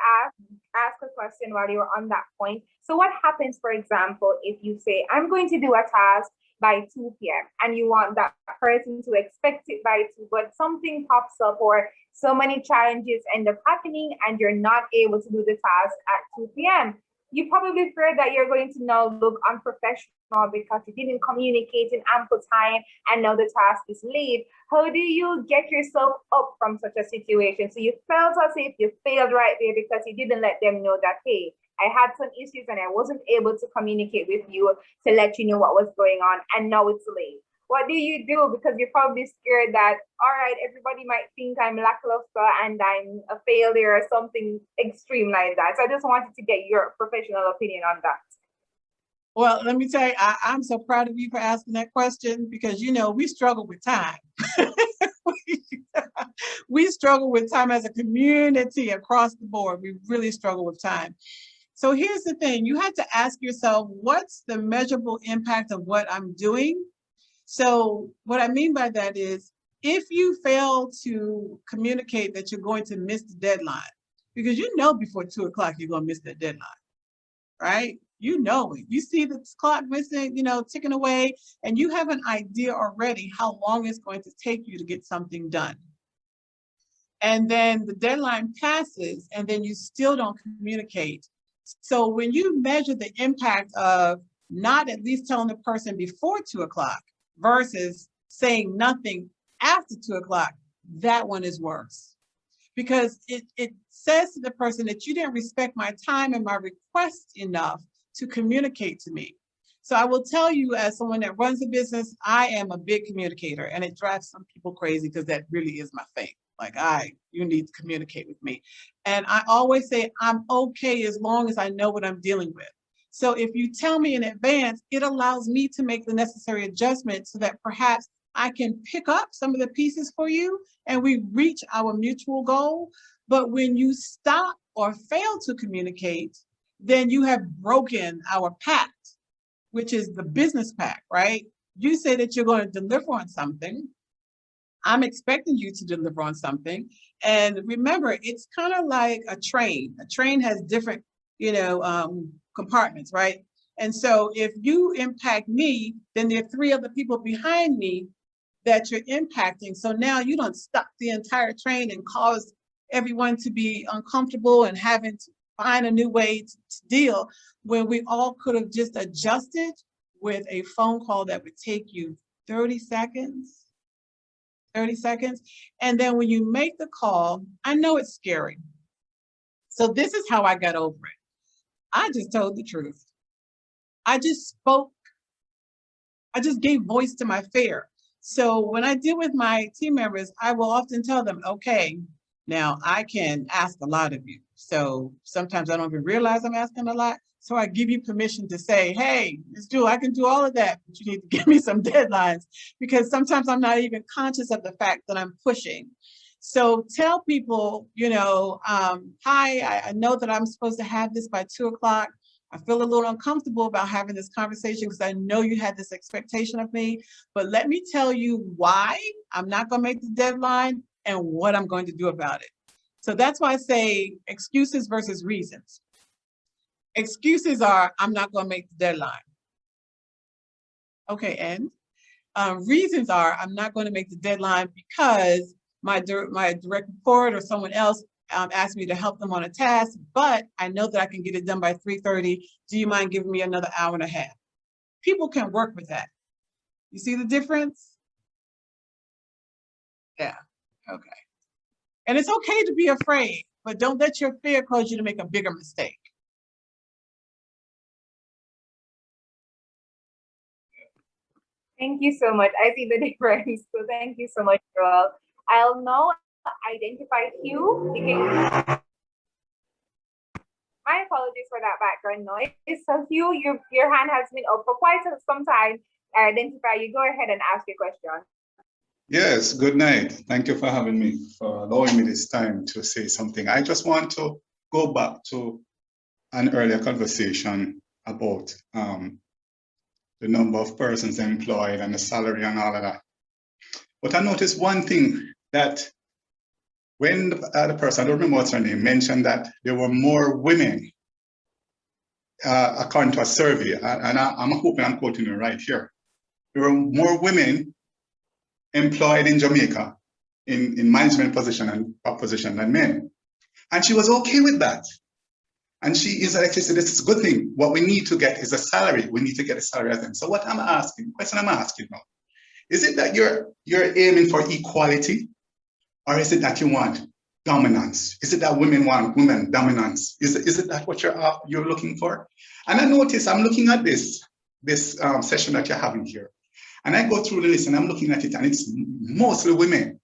ask a question while you were on that point. So what happens, for example, if you say, I'm going to do a task by 2 p.m. and you want that person to expect it by 2, but something pops up or so many challenges end up happening and you're not able to do the task at 2 p.m. You probably fear that you're going to now look unprofessional because you didn't communicate in ample time and now the task is late. How do you get yourself up from such a situation? So you felt as if you failed right there because you didn't let them know that, hey, I had some issues and I wasn't able to communicate with you to let you know what was going on, and now it's late. What do you do? Because you're probably scared that, all right, everybody might think I'm lackluster and I'm a failure or something extreme like that. So I just wanted to get your professional opinion on that. Well, let me tell you, I'm so proud of you for asking that question, because, you know, we struggle with time. We struggle with time as a community across the board. We really struggle with time. So here's the thing. You have to ask yourself, what's the measurable impact of what I'm doing? So what I mean by that is, if you fail to communicate that you're going to miss the deadline, because you know before 2 o'clock you're going to miss that deadline, right? You know it. You see the clock missing, you know, ticking away, and you have an idea already how long it's going to take you to get something done. And then the deadline passes, and then you still don't communicate. So when you measure the impact of not at least telling the person before 2 o'clock versus saying nothing after 2 o'clock, that one is worse. Because it says to the person that you didn't respect my time and my request enough to communicate to me. So I will tell you, as someone that runs a business, I am a big communicator, and it drives some people crazy because that really is my thing. Like, you need to communicate with me. And I always say I'm okay as long as I know what I'm dealing with. So if you tell me in advance, it allows me to make the necessary adjustments so that perhaps I can pick up some of the pieces for you and we reach our mutual goal. But when you stop or fail to communicate, then you have broken our pact, which is the business pact, right? You say that you're going to deliver on something. I'm expecting you to deliver on something. And remember, it's kind of like a train. A train has different, compartments, right? And so if you impact me, then there are 3 other people behind me that you're impacting. So now you don't stop the entire train and cause everyone to be uncomfortable and having to find a new way to deal, when we all could have just adjusted with a phone call that would take you 30 seconds. And then when you make the call, I know it's scary. So this is how I got over it. I just told the truth. I just spoke. I just gave voice to my fear. So when I deal with my team members, I will often tell them, okay, now I can ask a lot of you. So sometimes I don't even realize I'm asking a lot. So I give you permission to say, hey, Ms. Jewel, I can do all of that, but you need to give me some deadlines, because sometimes I'm not even conscious of the fact that I'm pushing. So tell people, hi, I know that I'm supposed to have this by 2 o'clock. I feel a little uncomfortable about having this conversation because I know you had this expectation of me, but let me tell you why I'm not going to make the deadline and what I'm going to do about it. So that's why I say excuses versus reasons. Excuses are, I'm not going to make the deadline. Okay, and reasons are, I'm not going to make the deadline because my direct report or someone else asked me to help them on a task, but I know that I can get it done by 3:30. Do you mind giving me another hour and a half? People can work with that. You see the difference? Yeah, okay. And it's okay to be afraid, but don't let your fear cause you to make a bigger mistake. Thank you so much. I see the difference. So thank you so much, Joel. I'll now identify Hugh. My apologies for that background noise. So Hugh, your hand has been up for quite some time. I identify you. Go ahead and ask your question. Yes, good night. Thank you for having me, for allowing me this time to say something. I just want to go back to an earlier conversation about the number of persons employed and the salary and all of that. But I noticed one thing, that when the person, I don't remember what's her name, mentioned that there were more women, according to a survey, and I'm hoping I'm quoting it right here. There were more women employed in Jamaica in management position and top position than men. And she was okay with that. And she is like, she said, this is a good thing. What we need to get is a salary. We need to get a salary as them. So what I'm asking, the question I'm asking now, is it that you're aiming for equality, or is it that you want dominance? Is it that women want women dominance? Is it that what you're looking for? And I notice, I'm looking at this session that you're having here, and I go through the list and I'm looking at it, and it's mostly women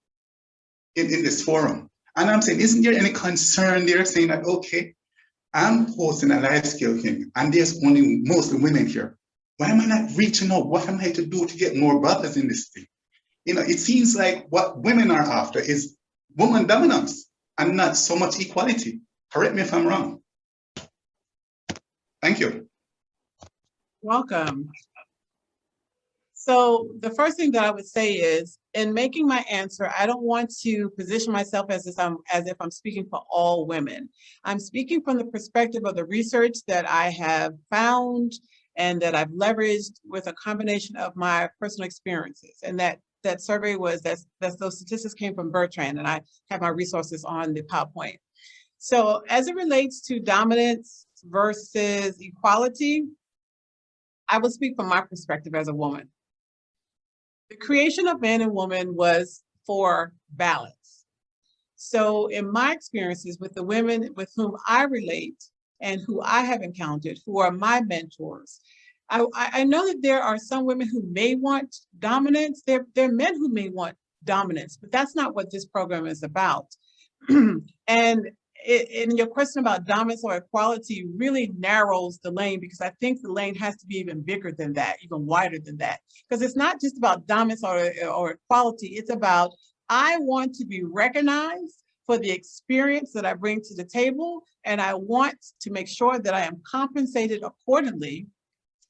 in this forum. And I'm saying, isn't there any concern there, saying that, okay, I'm hosting a life skill thing and there's only mostly women here. Why am I not reaching out? What am I to do to get more brothers in this thing? It seems like what women are after is woman dominance and not so much equality. Correct me if I'm wrong. Thank you. Welcome. So the first thing that I would say is, in making my answer, I don't want to position myself as if I'm speaking for all women. I'm speaking from the perspective of the research that I have found and that I've leveraged with a combination of my personal experiences. And that survey was, those statistics came from Bertrand, and I have my resources on the PowerPoint. So as it relates to dominance versus equality, I will speak from my perspective as a woman. The creation of man and woman was for balance. So in my experiences with the women with whom I relate and who I have encountered, who are my mentors, I know that there are some women who may want dominance. There are men who may want dominance, but that's not what this program is about. And in your question about dominance or equality really narrows the lane, because I think the lane has to be even bigger than that, even wider than that. Because it's not just about dominance or equality, it's about, I want to be recognized for the experience that I bring to the table, and I want to make sure that I am compensated accordingly.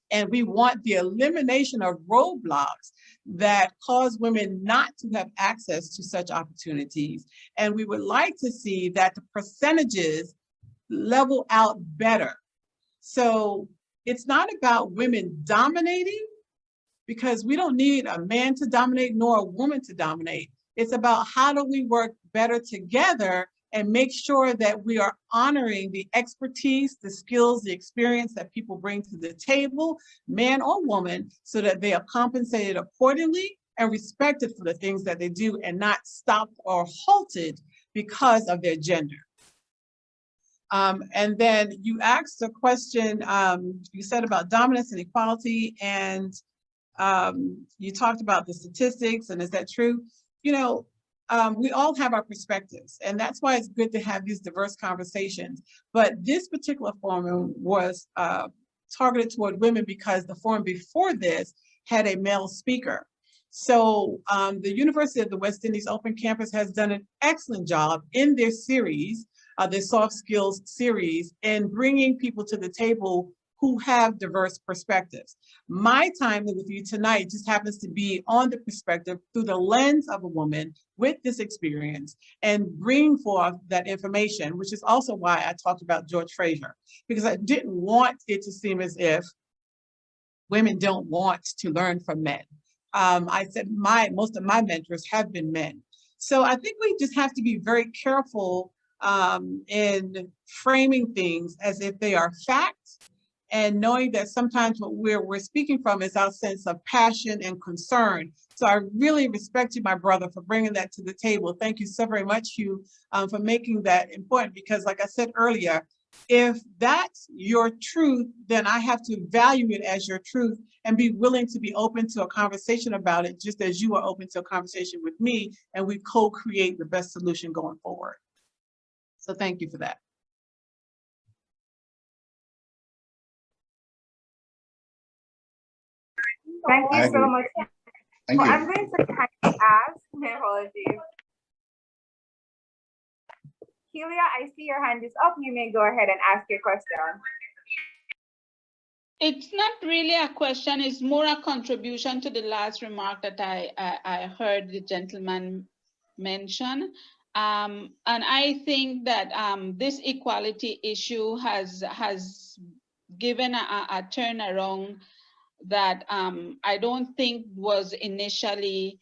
And we want the elimination of roadblocks that cause women not to have access to such opportunities. And we would like to see that the percentages level out better. So it's not about women dominating, because we don't need a man to dominate nor a woman to dominate. It's about how do we work better together and make sure that we are honoring the expertise, the skills, the experience that people bring to the table, man or woman, so that they are compensated accordingly and respected for the things that they do, and not stopped or halted because of their gender. And then you asked a question, you said about dominance and equality, and you talked about the statistics, and is that true? You know, we all have our perspectives, and that's why it's good to have these diverse conversations. But this particular forum was targeted toward women because the forum before this had a male speaker. So the University of the West Indies Open Campus has done an excellent job in their series, their soft skills series, in bringing people to the table who have diverse perspectives. My time with you tonight just happens to be on the perspective through the lens of a woman with this experience, and bring forth that information, which is also why I talked about George Fraser, because I didn't want it to seem as if women don't want to learn from men. I said most of my mentors have been men. So I think we just have to be very careful in framing things as if they are facts, and knowing that sometimes what we're speaking from is our sense of passion and concern. So I really respect you, my brother, for bringing that to the table. Thank you so very much, Hugh, for making that important, because like I said earlier, if that's your truth, then I have to value it as your truth and be willing to be open to a conversation about it, just as you are open to a conversation with me, and we co-create the best solution going forward. So thank you for that. Thank you so much. Thank you. I'm going to kindly ask, my apologies. Kelia, I see your hand is up. You may go ahead and ask your question. It's not really a question, it's more a contribution to the last remark that I heard the gentleman mention. And I think that this equality issue has given a turnaround that I don't think was initially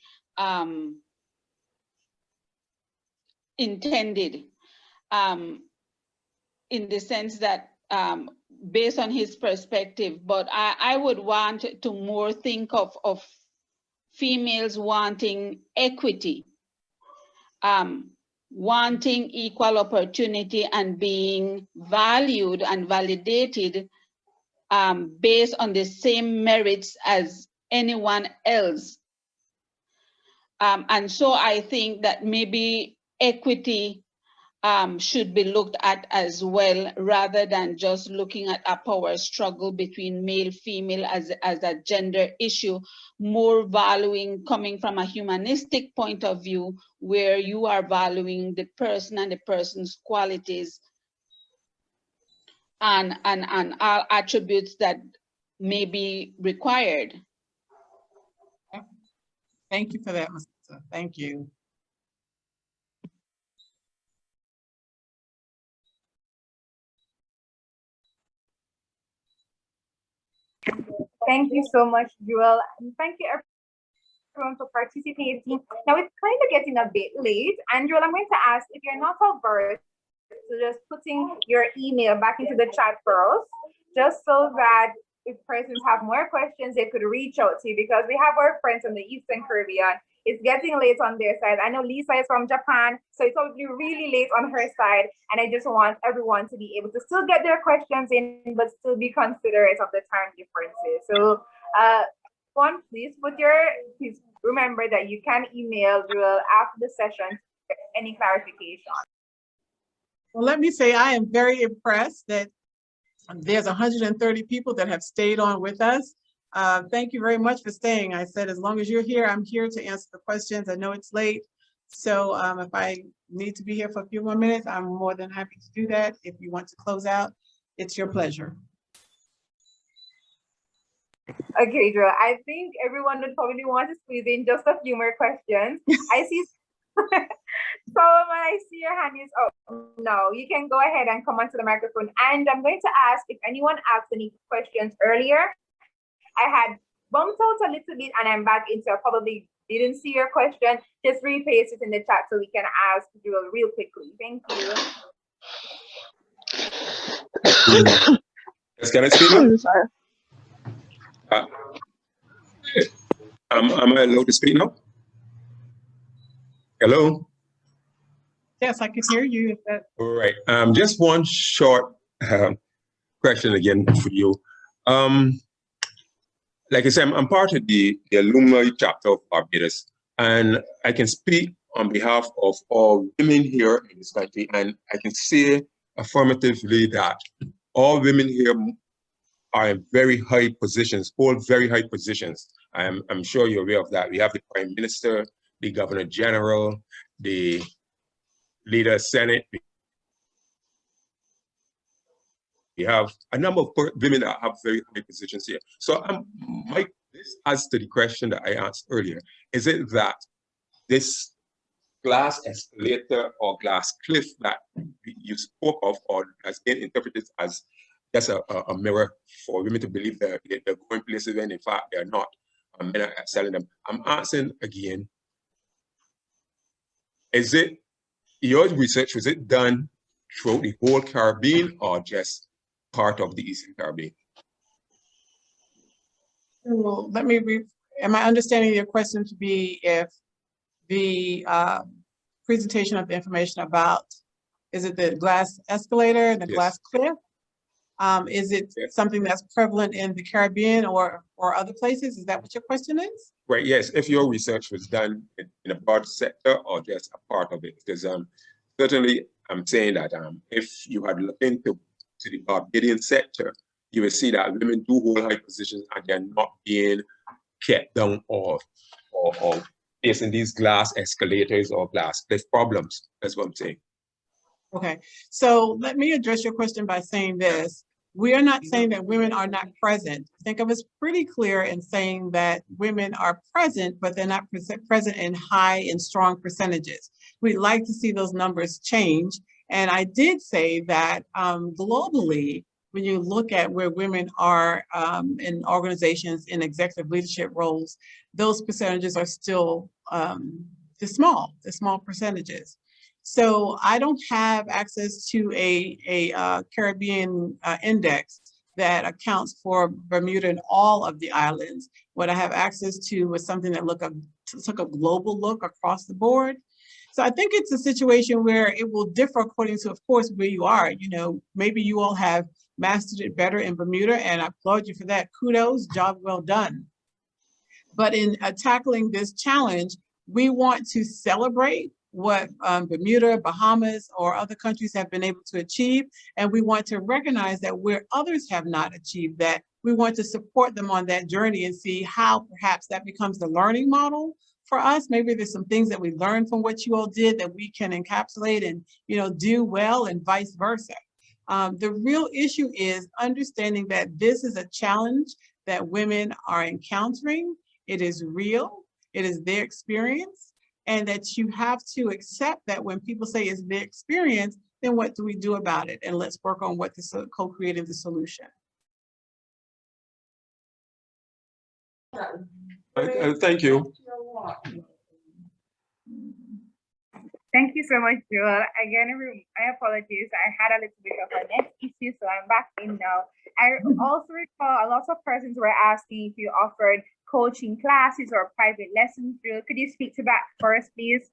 intended, in the sense that based on his perspective, but I would want to more think of females wanting equity, wanting equal opportunity, and being valued and validated based on the same merits as anyone else. And so I think that maybe equity should be looked at as well, rather than just looking at a power struggle between male, female as a gender issue, more valuing coming from a humanistic point of view, where you are valuing the person and the person's qualities and all attributes that may be required. Thank you for that, Mr. Thank you. Thank you so much, Jewel. And thank you everyone for participating. Now it's kind of getting a bit late. And Jewel, I'm going to ask, if you're not averse to just putting your email back into the chat for us, just so that if persons have more questions, they could reach out to you, because we have our friends from the Eastern Caribbean. It's getting late on their side. I know Lisa is from Japan, so it's probably really late on her side. And I just want everyone to be able to still get their questions in, but still be considerate of the time differences. So one, please remember that you can email Jewel after the session for any clarification. Well, let me say I am very impressed that there's 130 people that have stayed on with us. Thank you very much for staying. I said, as long as you're here, I'm here to answer the questions. I know it's late. So if I need to be here for a few more minutes, I'm more than happy to do that. If you want to close out, it's your pleasure. Okay, Drew, I think everyone would probably want to squeeze in just a few more questions. I see. So when I see your hand is up, no, you can go ahead and come onto the microphone. And I'm going to ask if anyone asked any questions earlier. I had bumped out a little bit and I'm back in, so I probably didn't see your question. Just repaste it in the chat so we can ask you real quickly. Thank you. Yes, can I speak now? Sorry. Am I allowed to speak now? Hello? Yes, I can hear you. All right. Just one short question again for you. Like I said, I'm part of the alumni chapter of Barbados, and I can speak on behalf of all women here in this country, and I can say affirmatively that all women here are in very high positions, hold very high positions. I'm sure you're aware of that. We have the Prime Minister, the Governor General, the Leader of Senate. We have a number of women that have very high positions here. So this adds to the question that I asked earlier. Is it that this glass escalator or glass cliff that you spoke of, or has been interpreted as just a mirror for women to believe that they're going places when in fact they're not, men are selling them? I'm asking again, is it, your research, was it done throughout the whole Caribbean or just part of the Eastern Caribbean? Well, am I understanding your question to be if the presentation of the information about, is it the glass escalator and the glass cliff? Is it something that's prevalent in the Caribbean or other places? Is that what your question is? Right, yes. If your research was done in a broad sector or just a part of it, because certainly I'm saying that if you had looked into the Barbadian sector, you will see that women do hold high positions and they're not being kept down or facing these glass escalators or glass cliff problems. That's what I'm saying. Okay, so let me address your question by saying this. We are not saying that women are not present. I think I was pretty clear in saying that women are present, but they're not present in high and strong percentages. We'd like to see those numbers change. And I did say that globally, when you look at where women are in organizations in executive leadership roles, those percentages are still the small percentages. So I don't have access to a Caribbean index that accounts for Bermuda and all of the islands. What I have access to was something that took a global look across the board. So I think it's a situation where it will differ according to, of course, where you are. You know, maybe you all have mastered it better in Bermuda, and I applaud you for that. Kudos, job well done. But in tackling this challenge, we want to celebrate what Bermuda, Bahamas, or other countries have been able to achieve. And we want to recognize that where others have not achieved that, we want to support them on that journey and see how perhaps that becomes the learning model for us. Maybe there's some things that we learned from what you all did that we can encapsulate and, you know, do well, and vice versa. The real issue is understanding that this is a challenge that women are encountering. It is real, it is their experience, and that you have to accept that when people say it's their experience, then what do we do about it? And let's work on what co-creating the solution. Thank you. Thank you so much, Joel. Again, I apologize. I had a little bit of a net issue, so I'm back in now. I also recall a lot of persons were asking if you offered coaching classes or private lessons. Joel, could you speak to that first, please?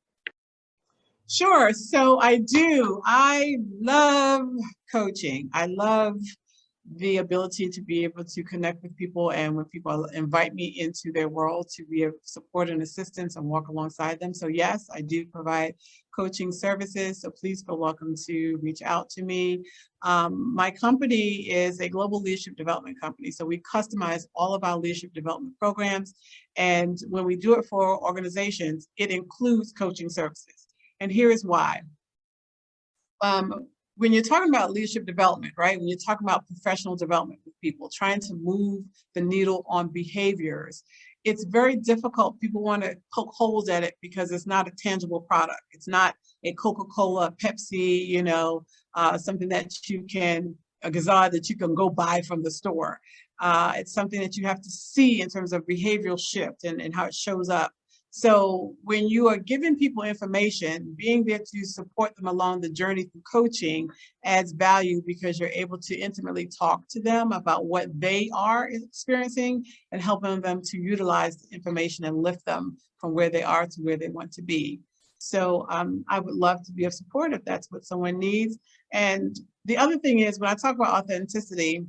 Sure. So I do. I love coaching. I love the ability to be able to connect with people, and when people invite me into their world, to be of support and assistance and walk alongside them. So yes, I do provide coaching services. So please feel welcome to reach out to me. My company is a global leadership development company. So we customize all of our leadership development programs. And when we do it for organizations, it includes coaching services. And here is why. When you're talking about leadership development, right? When you're talking about professional development with people, trying to move the needle on behaviors, it's very difficult. People want to poke holes at it because it's not a tangible product. It's not a Coca-Cola, Pepsi, you know, something that you can, a gazelle that you can go buy from the store. It's something that you have to see in terms of behavioral shift and how it shows up. So when you are giving people information, being there to support them along the journey through coaching adds value because you're able to intimately talk to them about what they are experiencing and helping them to utilize the information and lift them from where they are to where they want to be. So I would love to be of support if that's what someone needs. And the other thing is, when I talk about authenticity,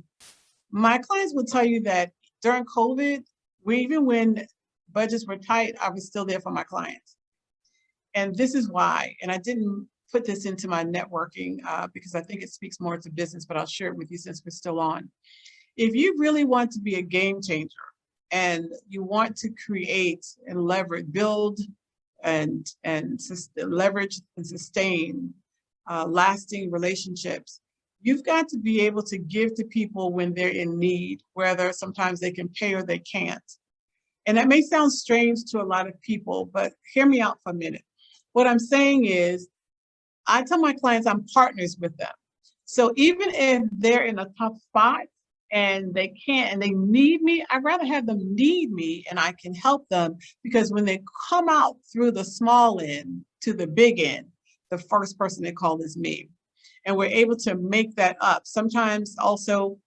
my clients will tell you that during COVID, even when budgets were tight, I was still there for my clients. And this is why, and I didn't put this into my networking because I think it speaks more to business, but I'll share it with you since we're still on. If you really want to be a game changer and you want to create and leverage, build and leverage and sustain lasting relationships, you've got to be able to give to people when they're in need, whether sometimes they can pay or they can't. And that may sound strange to a lot of people, but hear me out for a minute. What I'm saying is, I tell my clients I'm partners with them. So even if they're in a tough spot and they can't and they need me, I'd rather have them need me and I can help them, because when they come out through the small end to the big end, the first person they call is me. And we're able to make that up. Sometimes also,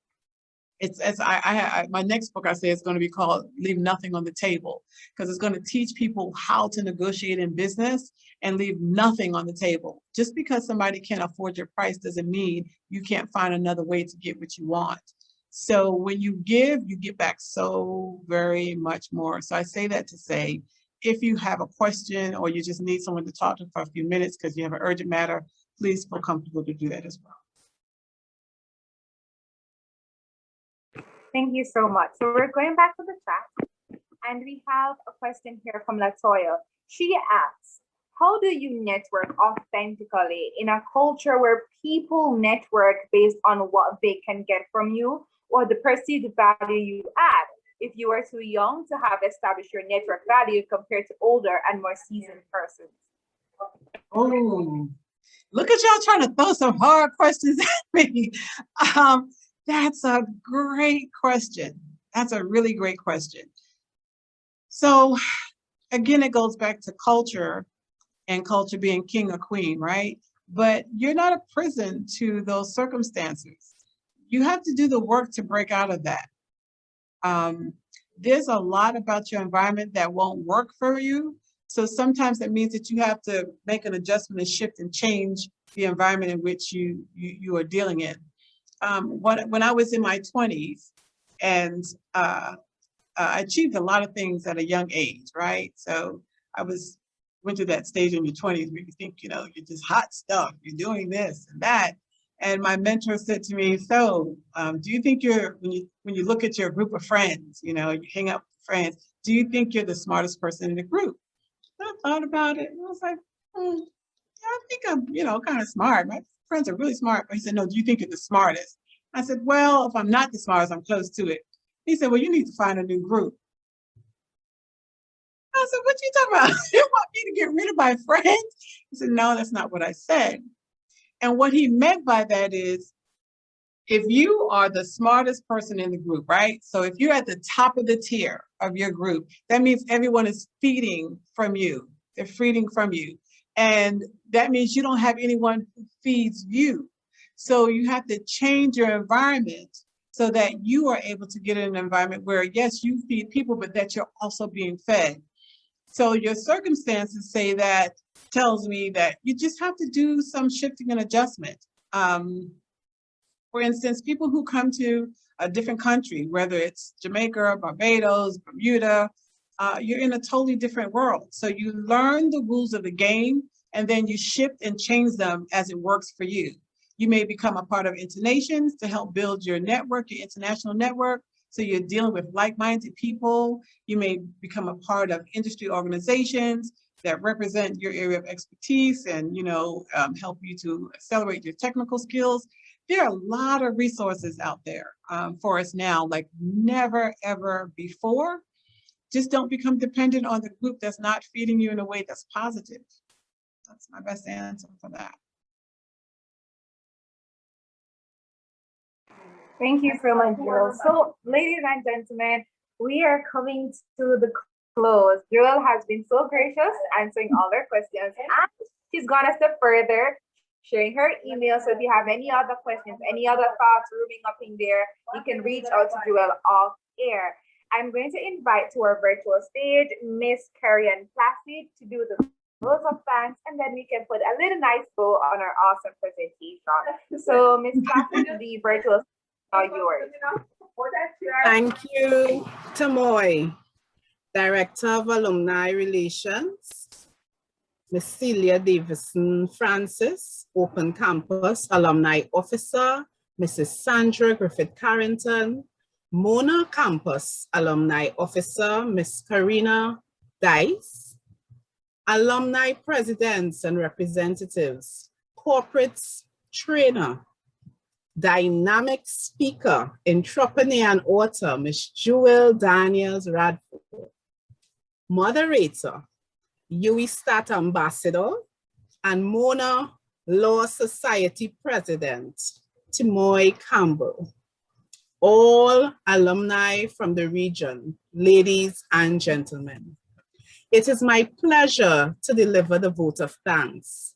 my next book I say is going to be called Leave Nothing on the Table, because it's going to teach people how to negotiate in business and leave nothing on the table. Just because somebody can't afford your price doesn't mean you can't find another way to get what you want. So when you give, you get back so very much more. So I say that to say, if you have a question or you just need someone to talk to for a few minutes because you have an urgent matter, please feel comfortable to do that as well. Thank you so much. So we're going back to the chat and we have a question here from Latoya. She asks, how do you network authentically in a culture where people network based on what they can get from you or the perceived value you add? If you are too young to have established your network value compared to older and more seasoned persons. Oh, look at y'all trying to throw some hard questions at me. That's a great question. That's a really great question. So again, it goes back to culture and culture being king or queen, right? But you're not a prison to those circumstances. You have to do the work to break out of that. There's a lot about your environment that won't work for you. So sometimes that means that you have to make an adjustment and shift and change the environment in which you are dealing in. When I was in my 20s and I achieved a lot of things at a young age, right? So I went to that stage in your 20s where you think, you're just hot stuff, you're doing this and that. And my mentor said to me, so do you think when you look at your group of friends, you hang out with friends, do you think you're the smartest person in the group? And I thought about it and I was like, yeah, I think I'm, kind of smart. My friends are really smart. But he said, no, do you think you're the smartest? I said, well, if I'm not the smartest, I'm close to it. He said, well, you need to find a new group. I said, what you talking about? You want me to get rid of my friends? He said, no, that's not what I said. And what he meant by that is, if you are the smartest person in the group, right? So if you're at the top of the tier of your group, that means everyone is feeding from you. They're feeding from you. And that means you don't have anyone who feeds you. So you have to change your environment so that you are able to get in an environment where, yes, you feed people, but that you're also being fed. So your circumstances say that, tells me that you just have to do some shifting and adjustment. For instance, people who come to a different country, whether it's Jamaica, Barbados, Bermuda, you're in a totally different world. So you learn the rules of the game and then you shift and change them as it works for you. You may become a part of Internations to help build your network, your international network. So you're dealing with like-minded people. You may become a part of industry organizations that represent your area of expertise and, help you to accelerate your technical skills. There are a lot of resources out there for us now, like never, ever before. Just don't become dependent on the group that's not feeding you in a way that's positive. That's my best answer for that. Thank you so much, Jill. So, ladies and gentlemen, we are coming to the close. Jill has been so gracious answering all our questions, and she's gone a step further, sharing her email. So if you have any other questions, any other thoughts rooming up in there, you can reach out to Joelle off air. I'm going to invite to our virtual stage Miss Carrie Ann Placid to do the vote of thanks, and then we can put a little nice bow on our awesome presentation. So Miss Placid, the virtual stage is yours. Thank you, Tamoy, Director of Alumni Relations, Ms. Celia Davison Francis, Open Campus Alumni Officer, Mrs. Sandra Griffith Carrington, Mona Campus Alumni Officer, Ms. Karina Dice, Alumni Presidents and Representatives, Corporate Trainer, Dynamic Speaker, Entrepreneur and Author, Ms. Jewel Daniels Radford, Moderator, UISTAT Ambassador, and Mona Law Society President, Timoy Campbell. All alumni from the region, ladies and gentlemen. It is my pleasure to deliver the vote of thanks.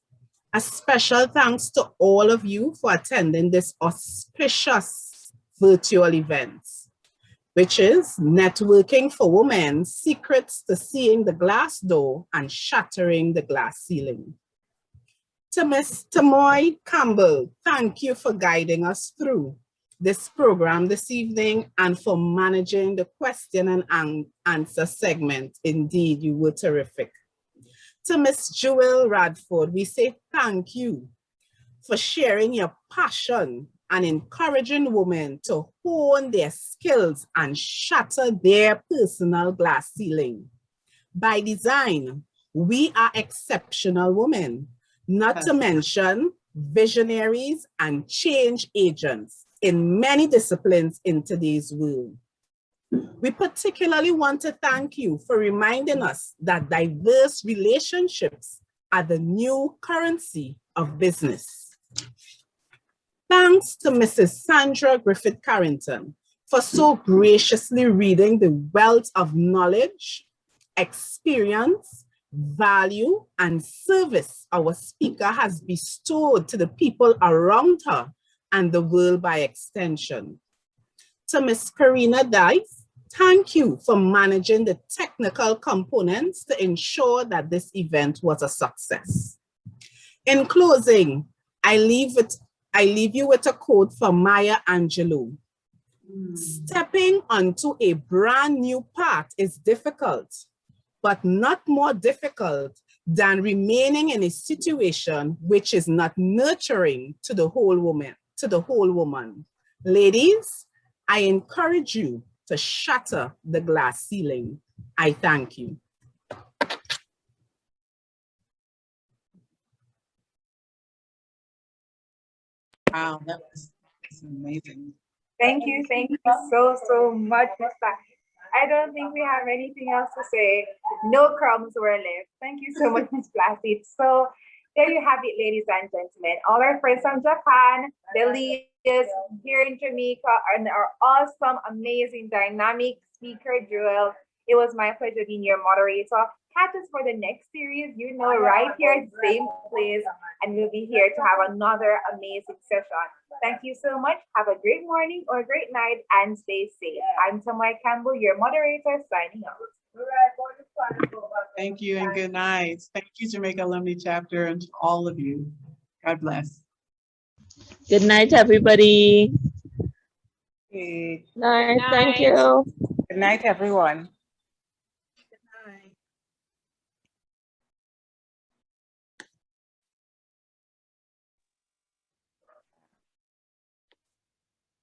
A special thanks to all of you for attending this auspicious virtual event, which is Networking for Women, Secrets to Seeing the Glass Door and Shattering the Glass Ceiling. To Ms. Tamoy Campbell, thank you for guiding us through this program this evening and for managing the question and answer segment. Indeed, you were terrific. To Ms. Jewel Radford, we say thank you for sharing your passion and encouraging women to hone their skills and shatter their personal glass ceiling. By design, we are exceptional women, not to mention visionaries and change agents in many disciplines in today's world. We particularly want to thank you for reminding us that diverse relationships are the new currency of business. Thanks to Mrs. Sandra Griffith Carrington for so graciously reading the wealth of knowledge, experience, value, and service our speaker has bestowed to the people around her and the world by extension. To Ms. Karina Dice, thank you for managing the technical components to ensure that this event was a success. In closing, I leave you with a quote from Maya Angelou. Stepping onto a brand new path is difficult, but not more difficult than remaining in a situation which is not nurturing to the whole woman. Ladies, I encourage you to shatter the glass ceiling. I thank you. Wow, that's amazing. Thank you so much, Ms. Placid. I don't think we have anything else to say. No crumbs were left. Thank you so much, Ms. Placid. So there you have it, ladies and gentlemen. All our friends from Japan, the leaders here in Jamaica, and our awesome, amazing, dynamic speaker, Joelle. It was my pleasure being your moderator. Catch us for the next series, right here at the same place, and we'll be here to have another amazing session. Thank you so much. Have a great morning or a great night, and stay safe. I'm Tamoy Campbell, your moderator, signing out. Thank you and good night. Thank you, Jamaica Alumni Chapter, and to all of you. God bless. Good night, everybody. Good Night. Thank you. night, everyone.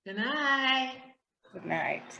Good night. Good night.